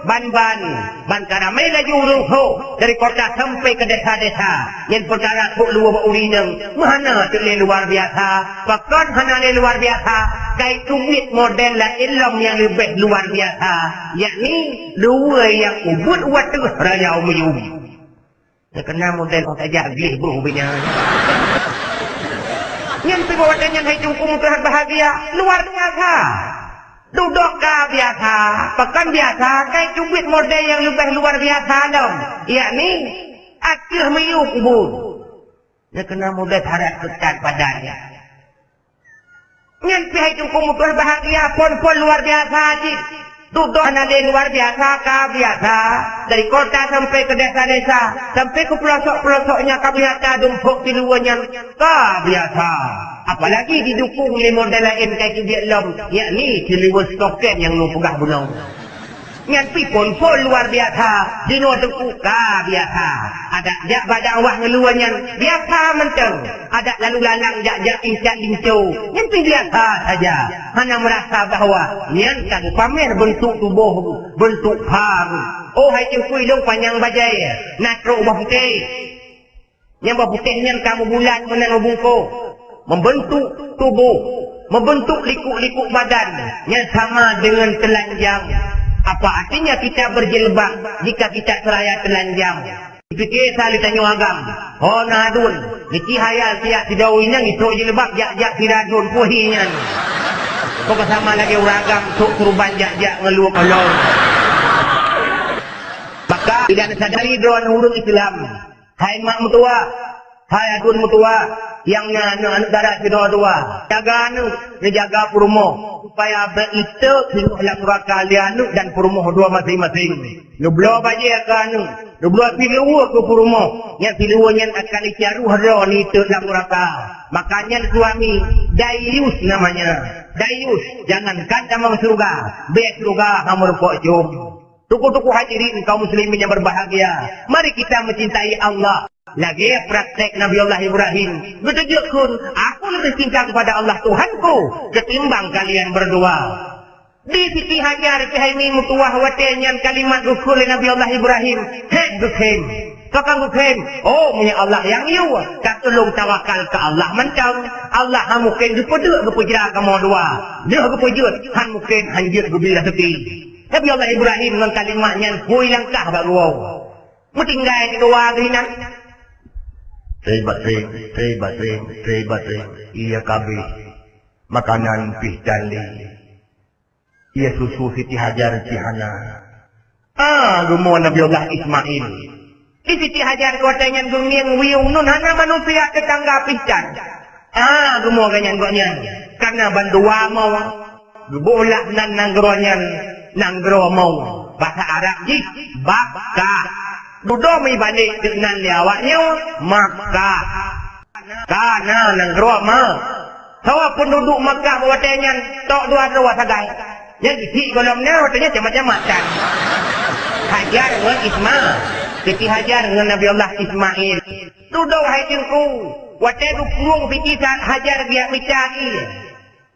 ban karamel lagi urung ho dari kota sampai ke desa-desa yang perkara tu luar urinang mana terleh luar biasa bahkan hana luar biasa kai tumit model la ilmu yang lebih luar biasa yakni dua yang ubud watu raya umyum kena model saja gih berubahnya yang perbuatan yang hai jungkung Tuhan bahagia luar biasa. Duduk ka biasa, pekan biasa, kayak cubit model yang lebih luar biasa dong. Yakni, akhir meyuk bun. Dia kena model harap ketat padanya. Yang pihak itu kumutuan bahagia, pon luar biasa aja. Duduk ada luar biasa, ka biasa. Dari kota sampai ke desa-desa, sampai ke pelosok-pelosoknya ka biasa, dumpuk di luarnya, ka biasa. Apalagi didukung oleh model lain kaki dia lom. Yakni seliwus token yang lu pegah bunau. Nyanti pun luar biasa. Dino tengkuka biasa. Ada jak badan wah ngeluarnya. Biasa menteng. Ada lalu lalang jak incat lincau. Nyanti biasa saja. Hanya merasa bahawa nyantan pamer bentuk tubuh. Bentuk haru. Oh hai cengkui dong panjang bajai. Natro ubah putih. Yang ubah putihnya kamu bulan menang bungkuk. Membentuk tubuh, membentuk liku-liku badan yang sama dengan telanjang. Apa artinya kita berjilbab jika kita seraya telanjang? Dipikir saya ditanya agam. Oh nadun, niki hayal tiap tidauinya itu jilbab jak tiradun puhinya. Kau bersama lagi uragam tuk turban jak ngeluh kolor. Maka tidak sadari doan huruf Islam. Hai mak mutua, hai adun mutua. Yang anak darah kedua-dua. Jaga jaga perumoh. Supaya beitu hidup suraka lianu dan perumoh dua masing-masing. Nublo baje akan nublo piluwa ke perumoh. Yang piluwanya akan dicaru haro ni itu dalam suraka. Makanya suami dayus namanya. Dayus. Jangankan tamang surga. Bek surga kamu rupuk jom. Tuku-tuku hadirin kaum muslimin yang berbahagia. Mari kita mencintai Allah. Lagi praktek Nabi Allah Ibrahim. Bertunjukkan, aku lebih cinta kepada Allah Tuhanku ketimbang kalian berdua. Di Siti Hajar kehini mutuah watenyan kalimat gukul Nabi Allah Ibrahim. Hek gukem. Kakang gukem. Oh, punya Allah yang iu. Katulung tawakal ke Allah mancang. Allah han mungkin gupedek gupejra kamu dua. Dia gupejut. Han mungkin hanjir gubilah tepi. Nabi Allah Ibrahim dengan kalimatnya hui langkah bak gua. Mutinggai di dua gerinan. Batring. Iya kabeh. Makanan pih dali. Ia susu Siti Hajar Cihana. Gumo Nabi Allah Ismail. Di Siti Hajar kotanya gunging wiung nun hana manusia tetangga pican. Gumo ganyan gonyan. Karena bandua mau. Gubolak nan nanggro mau. Bahasa Arab jik. Baka. Dudo may balik dengan liawaknya. Maka. Kana nanggro mau. Sawa penduduk Makkah bawa tenyan. Tok dua sagai. Yang isi golongnya waktunya macam-macam. Hajar dengan Ismail. Siti Hajar dengan Nabi Allah Ismail. Tuduh hai cengku. Waktu ruang Siti Hajar dia mencari.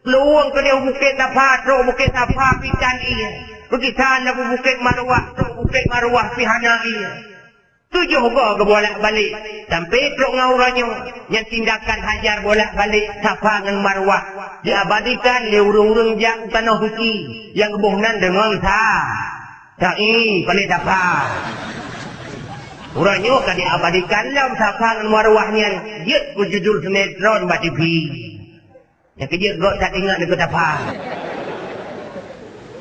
Luang ke dia bukit Safa, bukit Safa mencari. Pergi sana bukit Marwah pihana ia. Tujuh gua ke bolak-balik. Sampai peluk ngauranya. Yang tindakan Hajar bolak-balik Safa dengan Marwah. Diabadikan oleh urung-urung yang tanah suci. Yang kebohnan dengan Sa'i paling Safa. Urangnya akan diabadikan dalam Safa dengan Marwahnya. Dia kujudul sinetron Mbak TV. Yang kejut gua tak ingat dengan Safa.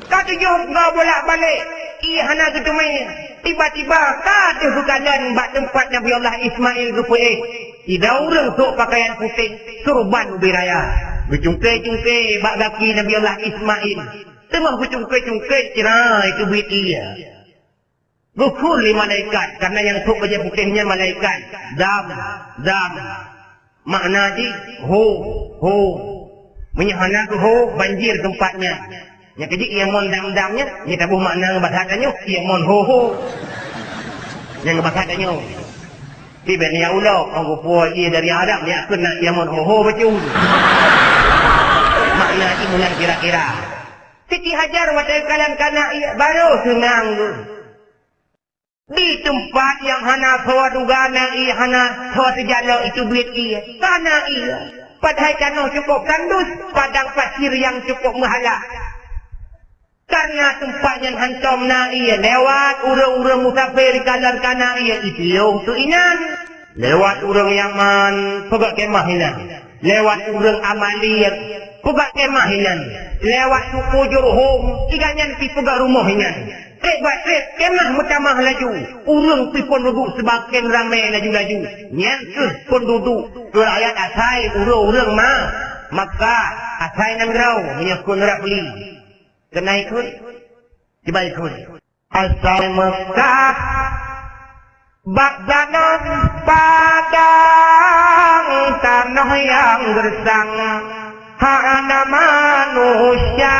Kau tujuh gua bolak-balik. Ia hana ketumai. Tiba-tiba kata sukalan bak tempat Nabi Allah Ismail rupu'eh. Tidak orang sok pakaian putih. Surban ubi raya. Bercungkai-cungkai bak laki Nabi Allah Ismail. Tengah bercungkai-cungkai cerai itu duit ia. Gukul li malaikat. Karena yang sok baca putihnya malaikat. Dam. Makna di ho. Menyahana ke ho banjir tempatnya. Yang kejik ia mon dam-damnya. Ia tabuh makna ngebahasanya. Ia mon ho. Yang ngebahasanya. Tiba ni ya Allah. Orang gupua ia dari Arab. Dia kena ia mon ho betul. Makna imunan kira-kira. Siti Hajar wadah kalan kanak ia. Baru senang. Di tempat yang hana sawa dugana ia. Hana sawa sejala itu duit ia. Kanak ia. Padahal kanong cukup kandus. Padang pasir yang cukup mahala. Karena tempatnya hancam na ia. Lewat urang-urang musafir kalan kanak ia. Itiyo tu inan. Lewat urang yang man. Pegak kemah inan. Lewat urang amaliyat. Pegak kemah inan. Lewat suku Jurhum. Ikannya pi pegak rumah inan. Kemah mutamah laju. Urang pi pun duduk sebagian ramai laju-laju. Nyantus pun duduk. Rakyat asai urang-urang mah. Maka asai nangrau. Menyakun rapli. Kena ikut. Coba ikut. Asal Mekah. Bagdanan padang. Tanah yang gersang. Hana manusia.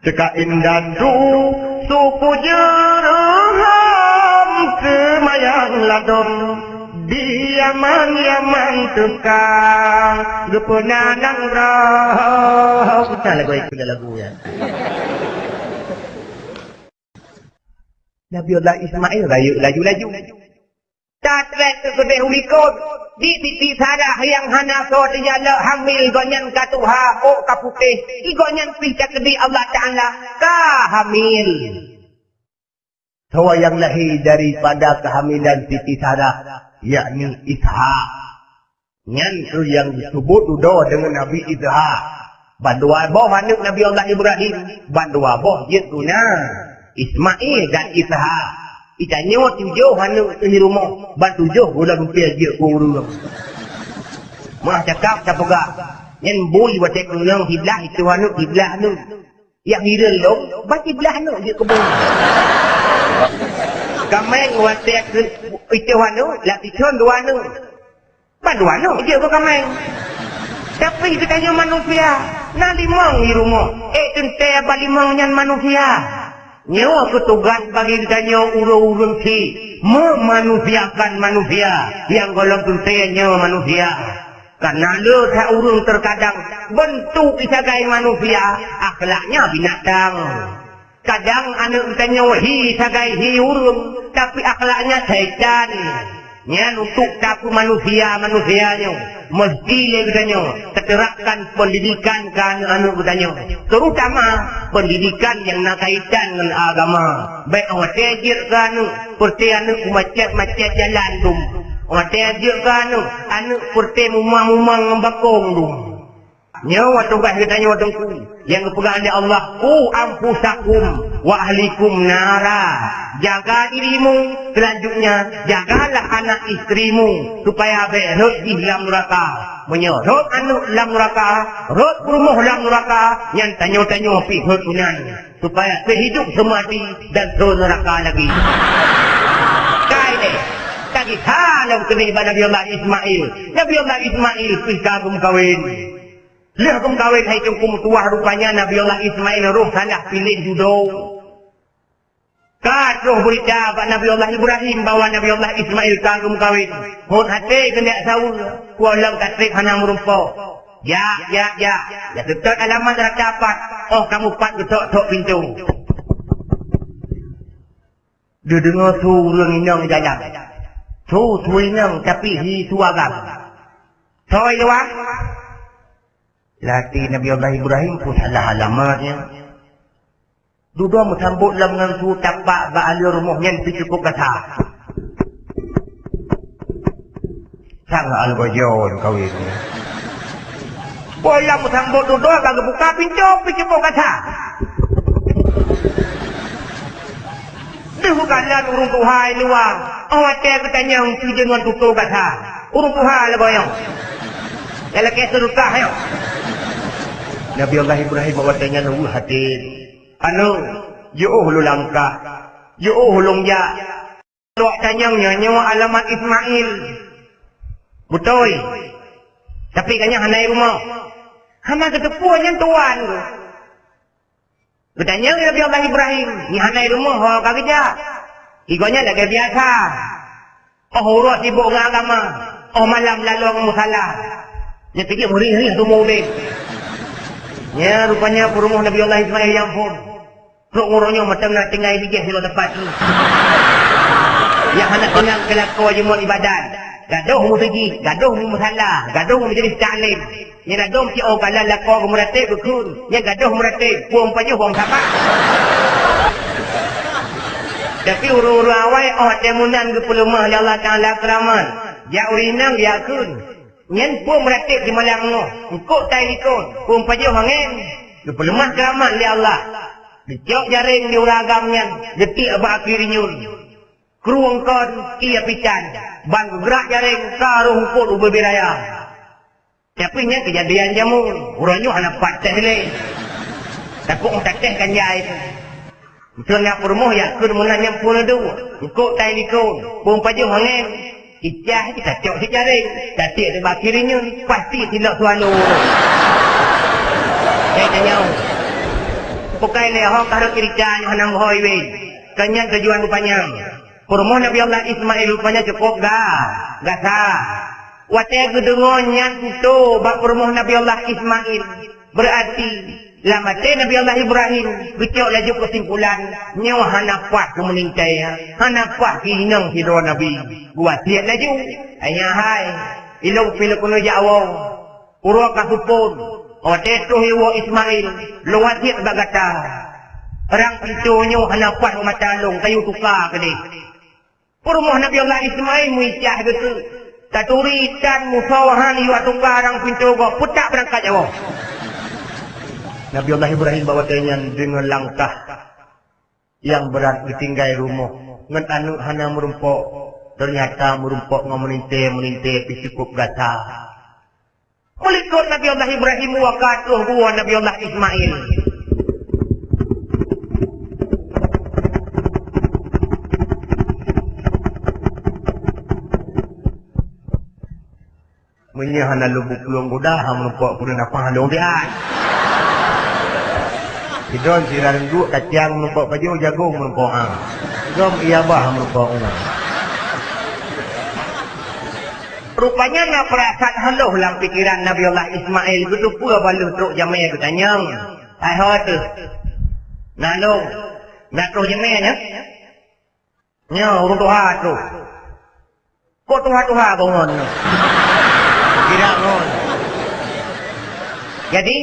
Ceka indan du. Suku Jurhum. Kemayang ladom. Di Yaman tukang gepenanan roh. Kita lagu itu lagu ya. Nabi Allah Ismail laju. Tatret ke ulikot. Di titi sarah yang hana so dijala hamil gonyan katuha o kaputih. Igonyan pihak kedi Allah Ta'ala hamil. Sawa yang lahir daripada kehamilan titi sarah. Yakni Ishak. Nyantu yang disebut udah dengan Nabi Ishak. Bandua boh hanuk Nabi Allah Ibrahim. Bandua boh yaitu Ismail dan Ishak. Itanya tujuh hanuk di rumah. Bantujuh udah rupiah je kurung. Mah cakap capugak. Yang bui watek nang hiblah itu hanuk hiblah hanuk. Yang hirel dong. Bat hiblah hanuk je kebun. Kameng watek itu wanu, laki con dua nu. Bandu wanu, dia kok kameng. Tapi ditanya manusia, na limang di rumah. Tente balimang nyan manusia. Nyawa ketugas bagi ditanya urung-urung si. Memanusiakan manusia. Yang golong tente nyawa manusia. Karena le tak urung terkadang bentuk isagai manusia, akhlaknya binatang. Kadang anak tanya hi sagai hi urung, tapi akhlaknya syaitan. Nya untuk tapu manusianya mesti le katanya keterapkan pendidikan kan anak katanya, terutama pendidikan yang nak kaitan dengan agama. Baik awak tejir kan seperti anak macet jalan dum. Awak tejir kan anak seperti mumang ngembakong dum. Nyawa tugas katanya watungku yang kepegang oleh Allah, ku ampusakum wa ahlikum nara. Jaga dirimu, selanjutnya jagalah anak istrimu supaya berhut di dalam neraka. Menyerut anak dalam neraka, rut rumah dalam neraka, yang tanya-tanya pihut tunan supaya sehidup semati dan ke neraka lagi. Kai deh, tadi salam kepada Nabi Allah Ismail. Nabi Allah Ismail kagum kawin. Lihat kum kawin hai cungkum tuah rupanya Nabi Allah Ismail roh salah pilih judo. Katuh berita Pak Nabi Allah Ibrahim bahawa Nabi Allah Ismail kagum kawin. Hon hati kena saul kualang katrik hana merumpok. Ya. Ya tetap alamat dah dapat. Oh kamu pat getok pintu. Dia dengar turun inang jalan. Tu inang tapi hi suagam. Soy wah. Lati Nabi Allah Ibrahim pun salah alamatnya. Duduk menyambut dalam ngansu tapak ba'alir rumahnya itu cukup kata. Sangat al-bajon kawin. Boleh menyambut duduk kagak buka pintu cukup kata. Dia bukanlah urung Tuhan luar. Awak katanya untuk jenuan tutup kata. Urung Tuhan lah boyong. Kalau kisah rukah yuk. Nabi Allah Ibrahim awatnya nunggu hati. Anu, lu langkah. Hulung ya. Luak tanyangnya nyawa alamat Ismail. Betul. Tapi kanya hanai rumah. Hana ketepuannya tuan. Bertanya Nabi Allah Ibrahim. Ni hanai rumah, oh kageja. Igonya lagi biasa. Oh urut sibuk dengan agama. Oh malam lalu musalah. Dia fikir merih-rih tu mobil. Ya rupanya rumah Nabi Allah Ismail yang pun. Ruk-ruknya macam nak tinggal di gas di tempat tu. Yang anak tenang kelakau je muat ibadat. Gaduh mu pergi, gaduh mu masalah, gaduh mu jadi ta'lim. Yang gaduh si oh kalau lakau ke meratib berkun. Yang gaduh meratib, buang paju buang sabar. Tapi urung-urung awal, oh temunan ke pelemah Allah Ta'ala keraman. Ya urinang, ya kun. Nyen pun meratib di malam no. Engkau tai likon. Pun paju hangin. Dia pelemah keramat oleh Allah. Dicok jaring di uragamnya. Detik abang akhirnya. Keruang kon ia pican. Ban gerak jaring karuh pun ubah biraya. Tapi nya kejadian jamu. Urangnya anak patah ni. Takut tak teh kan jahit. Betul nak permuh ya. Kun menanya pun ada. Engkau tai likon. Pun paju hangin. Ijah kita cok si jaring. Datik di bakirinya. Pasti silap suanu. Saya tanya. Bukai lehong karut irikan yang hanam hoi weh. Kanyan tujuan rupanya. Permoh Nabi Allah Ismail rupanya cukup gak sah. Wataya gedengonya itu bak permoh Nabi Allah Ismail. Berarti lamate Nabi Allah Ibrahim. Bicok laju kesimpulan. Nyawa hanafah kemenintai. Hanafah kihinang hidro Nabi. Buat siap laju. Ayah hai. Ilong pilih kuno jawab. Urwa kasupun. Otetuh iwa Ismail. Luat siap bagata. Orang pintunya hanafah matalong. Kayu tukar ke dia. Permoh Nabi Allah Ismail muisyah gitu. Taturitan musawahan iwa tukar orang pintu kau. Putak berangkat jawab. Nabi Allah Ibrahim bawa tenyan dengan langkah yang berat ditinggal rumah. Ngan anu hana merumpok. Ternyata merumpok meninte cukup gata. Kulikut Nabi Allah Ibrahim wakatuh buah Nabi Allah Ismail. Menyahana lubuk luang gudah merumpok pun apa halong dia. Hidron siraran duk kacang merumpok baju jagung merumpok ang. Hidron iya bah merumpok ang. Rupanya nak perasaan haluh dalam pikiran Nabi Allah Ismail. Betul pula balu truk jamai aku tanya. Ayah tu. Nak lu. Nak truk jamai ni. Ya, urut Tuhan tu. Kok Tuhan bangun. Kira ngon. Jadi,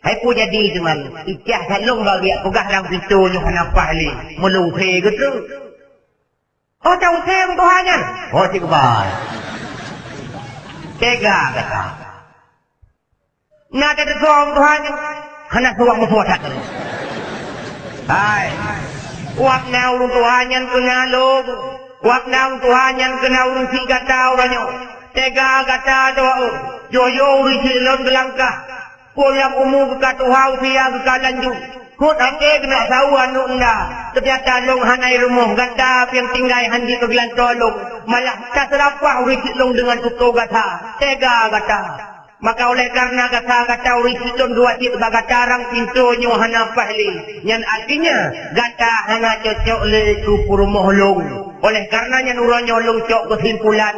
aku jadi cuman. Ijah salung bagi aku gah dalam pintu ni kenapa ni. Meluhe gitu. Oh, tahu saya Tuhannya. Oh, si kebal. Tega kata. Nak ada seorang Tuhannya. Kena seorang musuhat. Hai. Kuat na urung Tuhannya kena log. Kuat na urung Tuhannya kena urung si kata orangnya. Tega kata doa. Joyo urung si lon gelangkah. Kuliah umum ke Tuhan via ke kalanju. Kut ate kena tahu anu anda. Ternyata long hanai rumah gata yang tinggal hanji ke gelan tolong. Malah tak serapah urisi long dengan tutup gata. Tega gata. Maka oleh karena gata urisi long dua cik bagata rang pintunya hana pahli. Yang artinya gata hana cocok le kupur rumah long. Oleh karenanya nuranya long cok kesimpulan.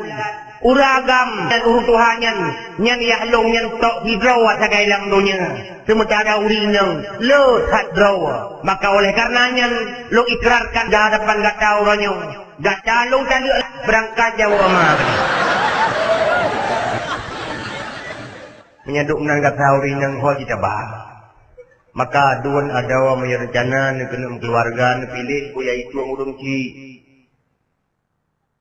Uragam dan urutuhannya nyan yahlong nyan tok hidrawa sagai lang dunia sementara urinang lo hadrawa maka oleh karenanya lo ikrarkan di hadapan gata uranyo gata lo tadi berangkat jauh amat menyaduk menang gata urinang ho kita bah maka duan adawa punya rencana kena keluarga pilih kuya itu urung ci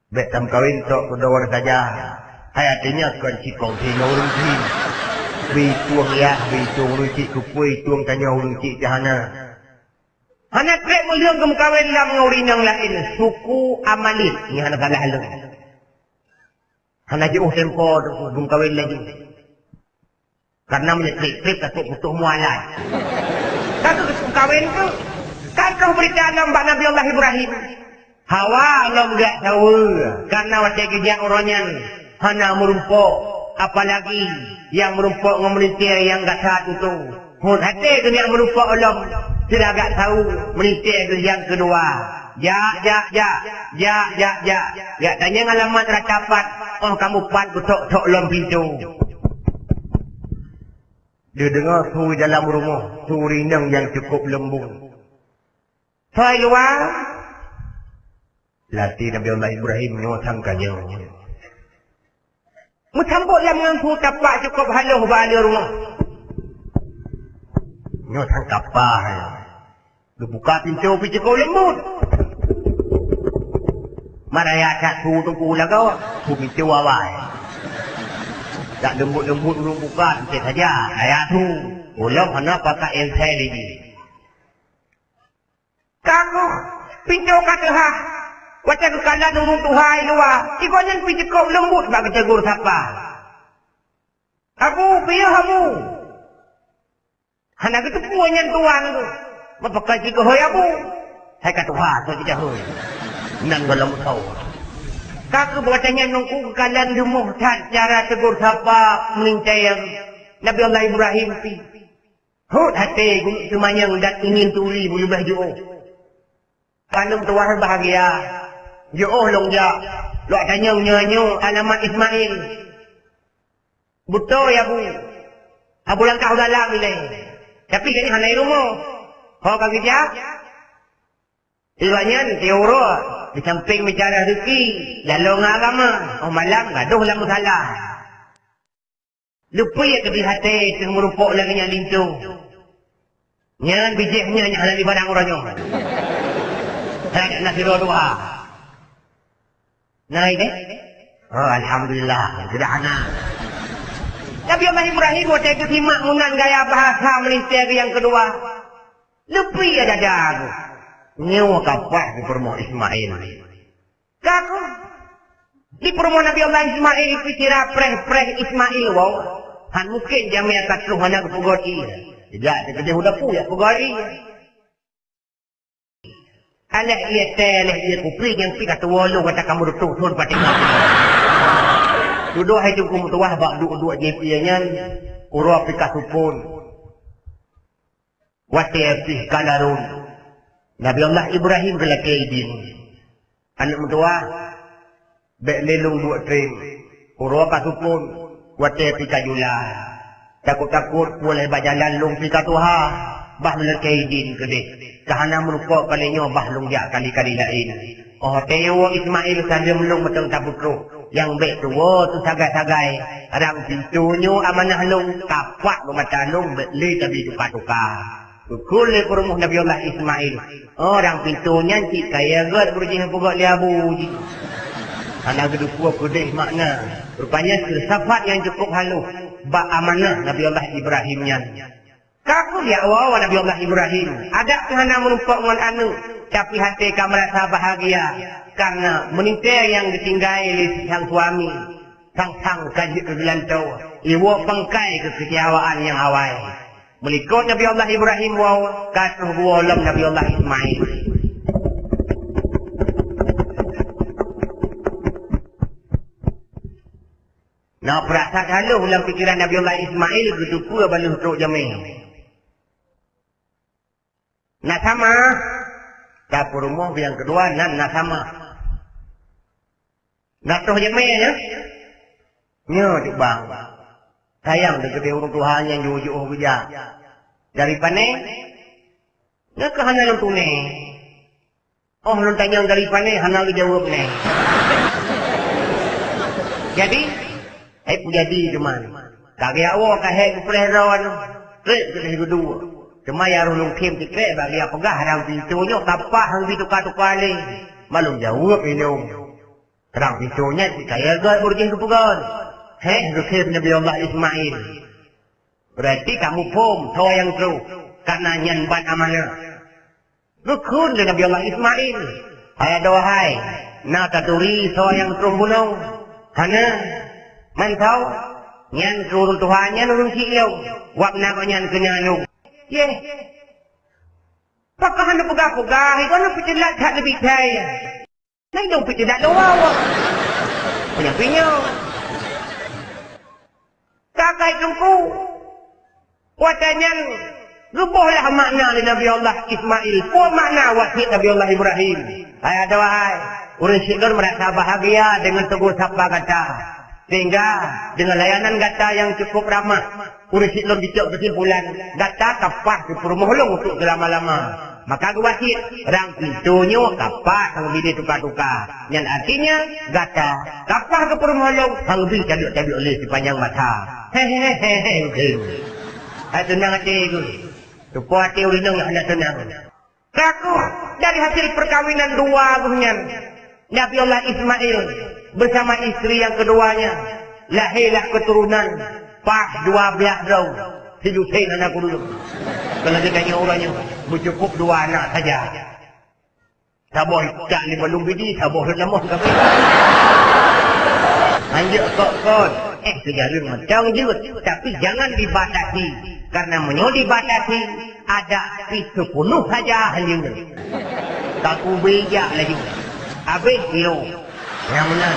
Bek tam kawin tok kedawar saja. Hai artinya kan cikong si urung si. Bi tuang ya, bi tuang ruci kupui tuang tanya urung si jahana. Anak krek muliang kem kawin lam ngaurin yang lain. Suku Amalit. Ni anak salah halu. Anak jauh tempo kem kawin lagi. Karena menyetrik-trik katuk putuh mualan. Katuk kawin tu. Kakau berita alam Nabi Allah Ibrahim. Hawa Allah enggak tahu karena wajah kejang orangnya hana merumpuk apalagi yang merumpuk memelintir yang enggak satu tu hut hati tu yang merumpuk Allah tidak enggak tahu melintir tu yang kedua ya tanya alamat rakapat oh kamu pan kutok lom pintu dia dengar tu dalam rumah tu rinang yang cukup lembut saya luar Lati Nabi Allah Ibrahim menyotangkannya. Mencampur yang mengampu tapak cukup haluh balik rumah. Nyotang kapah. Dia buka pintu pergi kau lembut. Maraya tak tu tunggu kau. Tu pintu awal. Tak lembut-lembut belum buka. Kita saja. Ayat tu. Ulang mana pakai yang saya lagi. Kamu pintu kata ha. Wacak kekalan urung Tuhan luar. Ikonya pergi kau lembut bagi tegur siapa. Aku pilih kamu. Anak itu punya Tuhan tu. Mapakal jika hoy aku. Saya kata Tuhan tu tidak hoy. Nan dalam tahu. Kakak berkatanya nunggu kekalan rumah. Cara tegur siapa melintai yang Nabi Allah Ibrahim pi. Hut hati semuanya dan ingin tuli boleh berjuang. Kandung Tuhan bahagia. Yo long ja. Lo tanya nyanyo alamat Ismail. Betul ya bu. Abu langkah dalam ni. Tapi kan hanai rumah. Kau kaki dia. Iwannya teoro di samping bicara rezeki, lalu agama. Oh malam gaduh lah masalah. Lupa ya ke di hati merupuk lagi yang lintu. Nyan bijiknya yang halal di barang orangnya. Saya nak kira doa. Naik deh. Oh alhamdulillah. Sudah anak. Nabi Allah Ibrahim waktu itu simak munan gaya bahasa melintir yang kedua. Lebih ada dagu. Nyewa kapal di permoh Ismail. Kaku. Di permoh Nabi Allah Ismail itu kira preh Ismail. Wow. Han mungkin jamnya katruh anak pugori. Tidak, dia sudah punya pugori. Alah ia teleh ia kupri yang pi kata walu kata kamu betul pati mati. Duduk hai cukup tuah bak duduk JP-nya urut aplikasi pun. Wati apih kalarun. Nabi Allah Ibrahim kelaki idin. Anak mentua bek lelung dua trim. Pura kasupun. Kuate pika jula. Takut-takut boleh berjalan lung pika tuha. Bah melekai din kedih. Kahana merukuk kalinya bah lung jak kali-kali lain. Oh Teo Ismail sambil melung beteng tabutru. Yang baik tu tu sagai-sagai. Rang pintunya amanah lung. Kapak bermata lung. Beli tapi tukar-tukar. Kukul kurumuh Nabi Allah Ismail. Orang pintunya cik kaya gat berjih pugak liabu. Anak kedua kudih makna. Rupanya filsafat yang cukup halus. Bak amanah Nabi Allah Ibrahimnya. Kaku dia awal Nabi Allah Ibrahim. Ada kehana menumpak dengan anu. Tapi hati kamu merasa bahagia. Karena menintai yang ditinggali sang suami. Sang kaji kegelantau. Iwa pengkai kekecewaan yang awal. Melikut Nabi Allah Ibrahim waw. Kasuh walam Nabi Allah Ismail. Nah perasaan haluh dalam pikiran Nabi Allah Ismail. Ketuku baluh truk jamih. Nak sama. Dapur rumah yang kedua nak sama. Nak truk jamih ya. Nya cik bang. Sayang dekat orang Tuhan yang jujur kerja. Dari pane. Nak ke hana yang tunai. Oh lu tanya dari pane hana lu jawab ni. Jadi jadi cuman. Kaki awak kahek perherawan. Rek kedai kedua. Cuma yang rulung kim tikrek bagi apa gah rang pintunya kapah hang ditukar-tukar ni. Malum jawab minum. Rang pintunya kaya gak berjih kepugan. Rukib Nabi Allah Ismail. Berarti kamu pom tahu yang true. Karena nyanbat amanah. Rukun Nabi Allah Ismail. Ayat doa hai. Na taturi tahu yang true gunung. Hana. Mantau. Nyan turun Tuhannya nurun siyo. Wap na ko nyan kenyalong. Ye. Pakah hana pugah-pugah. Ikaw na pitilat hak lebih kaya. Na itong pitilat lawawa. Pinyo. Kakak tungku. Watanya. Rubuhlah makna dari Nabi Allah Ismail. Apa makna wasiat Nabi Allah Ibrahim? Ayat doa hai. Orang syukur merasa bahagia dengan teguh sapa kata. Sehingga dengan layanan kata yang cukup ramah. Orang syukur dicok kesimpulan. Kata kapah ke permohong untuk selama-lama. Maka wasiat. Rang pintunya kapah yang bila tukar-tukar. Yang artinya kata kapah ke permohong. Yang bila caduk-caduk oleh sepanjang mata. Hehehehe. Tenang hati itu. Supaya hati urinang yang hendak tenang. Kaku dari hasil perkawinan dua aguhnya. Nabi Allah Ismail bersama istri yang keduanya. Lahirlah keturunan. Pas 12 tahun. Si Hussein anakku dulu. Kalau dia tanya orangnya. Bercukup 2 anak saja. Sabar tak ni belum bidi. Sabar lama kami. Anjak kok. Sejarah macam je. Tapi jangan dibatasi. Karena menyo dibatasi. Ada 10 saja hanya. Taku bijak lagi. Habis lo. Yang benar.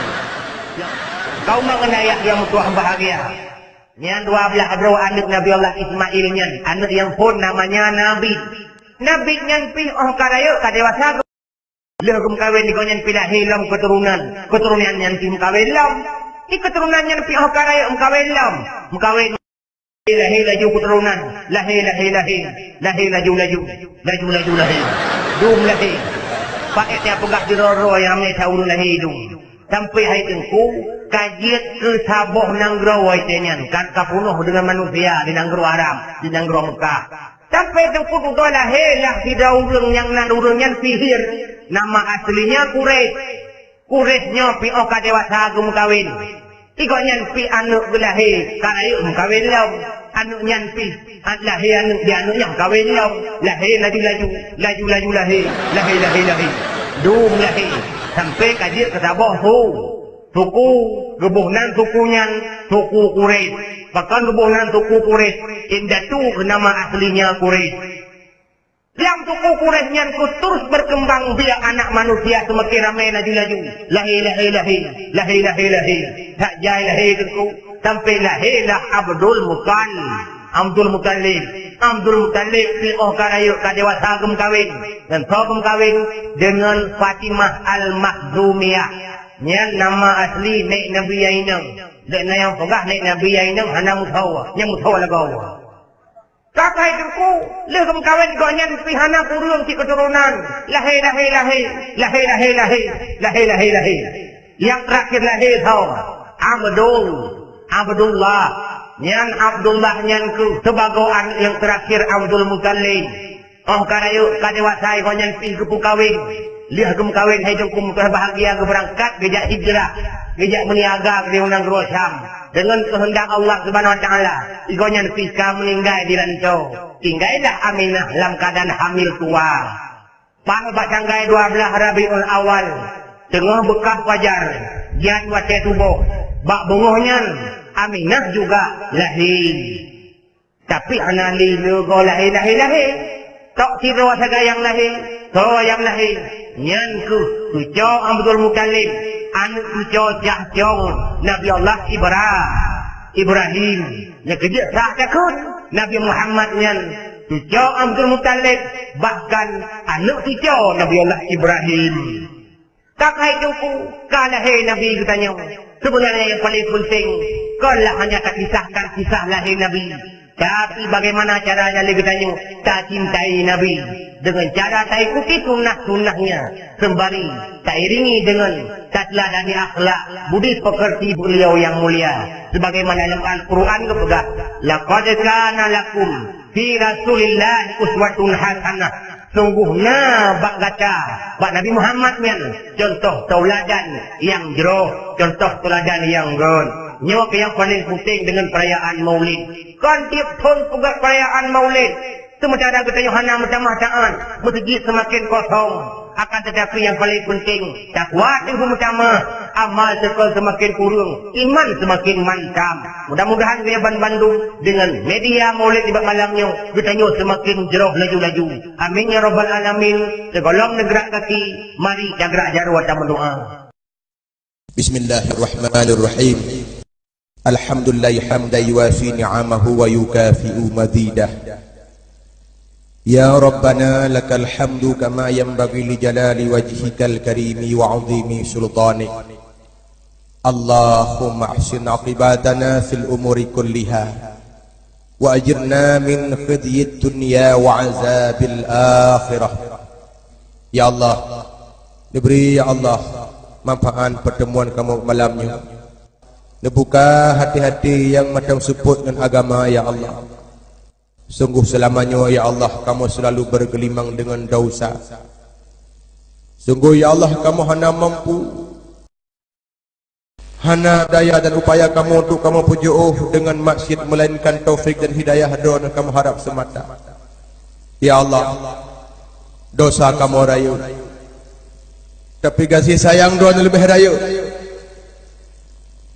Kau mengenai yang Tuhan bahagia. Yang 12 bro anak Nabi Allah Ismailnya. Anak yang pun namanya Nabi. Nabi yang pi karaya kadewasa. Lagum kawin ni kau yang pilih hilang keturunan. Keturunan yang tim kawin lam. Ini keturunan yang pi karaya kawin lam. Kawin lahir laju keturunan. Lahir. Lahir laju. Dum lahir. Pakai tiap pegak diroro yang ambil tahu lahir dum. Sampai hari tengku. Kajiat ke saboh nanggro waitenyan. Kan kapunuh dengan manusia. Di nanggro Arab. Di nanggro Mekah. Sampai tengku tu lahirlah tidak urung yang nan urungnya sihir. Nama aslinya Quraisy. Quraisynya pi oka dewasa agum kawin. Ikut nyanpi anu gelahir. Karena yuk kawin lau. Anu nyanpi. Lahir anu di anu yang kawin lau. Lahir laju lahir. Lahir. Dum lahir. Sampai kajiat ke saboh tu. Suku. Gebuhnan sukunya. Suku Quraisy. Bahkan gebuhnan suku Quraisy. Indah tu nama aslinya Quraisy. Yang suku Quraisynya terus berkembang biar anak manusia semakin ramai laju. Lahir. Tak jai lahir itu. Sampai lahirlah Abdul Muttalib. Abdul Muttalib pi'oh karayuk kadewasa agam kawin. Dan sogam kawin dengan Fatimah Al-Makhzumiyah. Nyan nama asli Nek Nabi Ainam. Dek na yang pegah Nek Nabi Ainam hana mutawa. Yang mutawa lagawa. Kakai duku. Lehum kawin kau nyan pihana kurung si keturunan. Lahir. Yang terakhir lahir tau. Abdullah. Nyan Abdullah nyan ku. Sebagai yang terakhir Abdul Muttalib. Oh karayu kadewasai kau nyan pi kepu kawin. Lihat kum kawin hai jengkum bahagia ke berangkat gejak hijrah. Gejak meniaga ke diundang ke Syam. Dengan kehendak Allah Subhanahu wa taala. Igonya Fiska meninggal di Rancau. Tinggallah Aminah dalam keadaan hamil tua. Pada tanggal 12 Rabiul Awal. Tengah bekas wajar. Jan wate tubuh. Bak bungohnya Aminah juga lahir. Tapi anak lino go lahir. Tok tiro saga yang lahir. Tok yang lahir. Nyanku tujuh Abdul Muttalib. Anak tujuh jahjong Nabi Allah Ibrahim. Yang kerja tak takut Nabi Muhammad nyan tujuh Abdul Muttalib. Bahkan anak tujuh Nabi Allah Ibrahim. Tak hai tuku kalah Nabi katanya. Sebenarnya yang paling penting kalau hanya tak kisahkan kisah lahir Nabi. Tapi bagaimana caranya lagi tanya tak cintai Nabi dengan cara tak ikuti sunnah-sunnahnya sembari tak iringi dengan tak teladani akhlak budi pekerti beliau yang mulia sebagaimana dalam Al-Quran kepegang laqad kana lakum fi Rasulillah uswatun hasanah. Sungguhnya bak gaca bak Nabi Muhammad men contoh tauladan yang jero, contoh tauladan yang gon. Nyawa yang paling penting dengan perayaan Maulid. Kan tiap tahun juga perayaan Maulid. Sementara kita Yohana macam-macam, masjid semakin kosong. Akan tetapi yang paling penting takwa itu utama, amal sekol semakin kurang, iman semakin mantap. Mudah-mudahan kita Bandung dengan media Maulid di malamnya kita semakin jeroh laju-laju. Amin ya rabbal alamin. Segolong negara kaki, mari jaga jarwa dan berdoa. Bismillahirrahmanirrahim. Alhamdulillah hamdan yuwafi ni'amahu wa yukafi'u mazidah. Ya Rabbana lakal hamdu kama yanbaghi li jalali wajhikal karimi wa 'azimi sultanik. Allahumma ahsin 'aqibatana fil umuri kulliha wa ajirna min khizyid dunya wa 'azabil akhirah. Ya Allah, diberi ya Allah manfaat pertemuan kamu malamnya. Buka hati-hati yang macam support dengan agama ya Allah. Sungguh selamanya ya Allah kamu selalu bergelimang dengan dosa. Sungguh ya Allah kamu hana mampu, hana daya dan upaya kamu untuk kamu pujuh dengan maksiat melainkan taufik dan hidayah doa kamu harap semata. Ya Allah, dosa kamu rayu, tapi kasih sayang doa lebih rayu.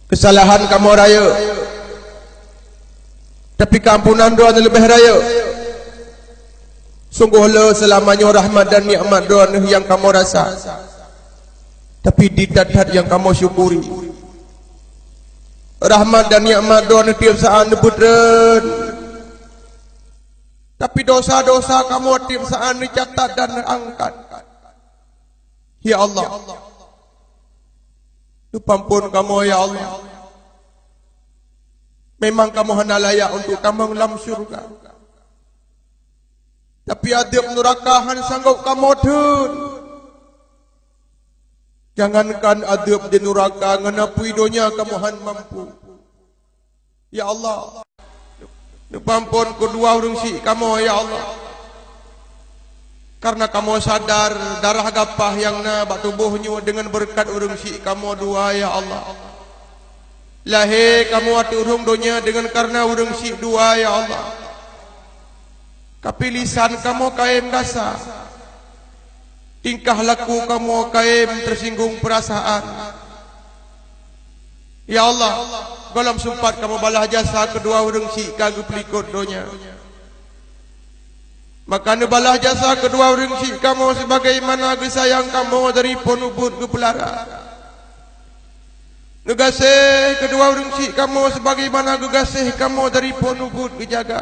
Kesalahan kamu raya, tapi keampunan doa lebih raya. Sungguhlah selamanya rahmat dan nikmat doa yang kamu rasa, tapi didadat yang kamu syukuri. Rahmat dan nikmat doa tiap saat nebutren, tapi dosa-dosa kamu tiap saat dicatat dan angkat. Ya Allah, pampun kamu ya Allah. Memang kamu hanya layak untuk kamu dalam syurga. Tapi adab neraka hanya sanggup kamu dun. Jangankan adab di neraka, ngenapui dunia kamu hanya mampu. Ya Allah, pampun kedua orang si kamu ya Allah. Karena kamu sadar darah gapah yang nabak tubuhnya dengan berkat urung si kamu dua ya Allah. Lahir kamu hati urung dunia dengan karena urung si dua ya Allah. Tapi lisan kamu kaim dasa. Tingkah laku kamu kaim tersinggung perasaan. Ya Allah, dalam sempat kamu balah jasa kedua urung si kagum pelikut dunia. Maka balah jasa kedua orang si kamu sebagaimana sayang kamu dari ponubut ke pelara. Negasih kedua orang si kamu sebagaimana gegasih kamu dari ponubut ke jaga.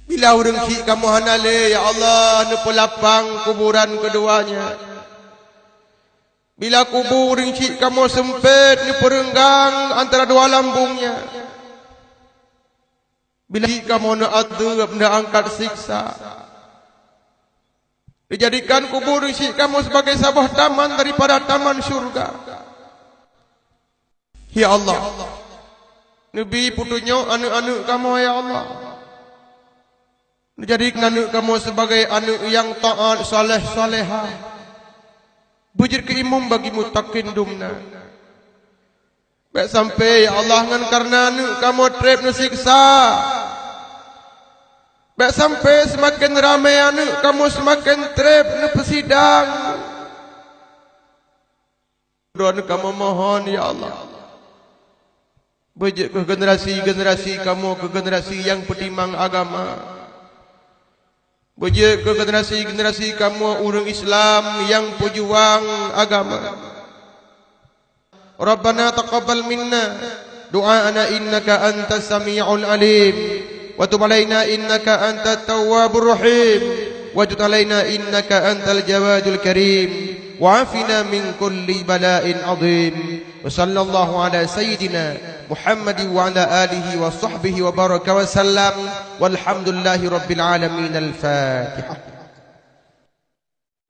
Bila orang si kamu hanale ya Allah nepelapang kuburan keduanya. Bila kubur rincik kamu sempit ni perenggang antara dua lambungnya. Bila kamu nak adab, nak angkat siksa. Dijadikan kubur rincik kamu sebagai sebuah taman daripada taman syurga. Ya Allah, Nabi putunya anak-anak kamu ya Allah. Dijadikan anak kamu sebagai anak yang taat, saleh, salehah. Bujur ke imam bagi mutakin dumna. Baik sampai ya Allah ngan karena anak kamu trip nu siksa. Baik sampai semakin ramai anak kamu semakin trip nu pesidang. Doa kamu mohon ya Allah. Bujur ke generasi-generasi kamu, ke generasi yang petimang agama. Bujur ke generasi-generasi kamu orang Islam yang pejuang agama. Rabbana taqabbal minna du'aana innaka antas sami'ul alim wa tub alaina innaka antat tawwabur rahim wajud alaina innaka antal jawadul karim wa afina min kulli bala'in azim. Wa sallallahu ala sayyidina Muhammad wa ala alihi wa sahbihi wa baraka wa sallam walhamdulillahi rabbil alamin. Al-Fatihah.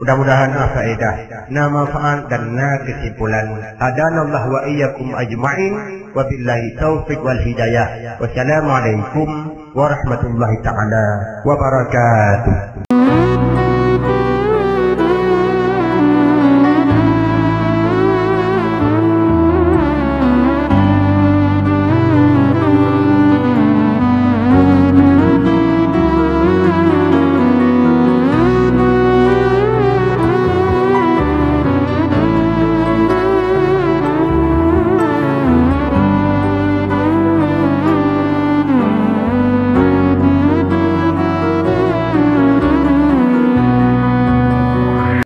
Mudah-mudahan faedah, na manfaat dan na kesimpulan. Hadanallahu wa iyyakum ajma'in wa billahi taufiq wal hidayah. Wassalamualaikum warahmatullahi taala wabarakatuh.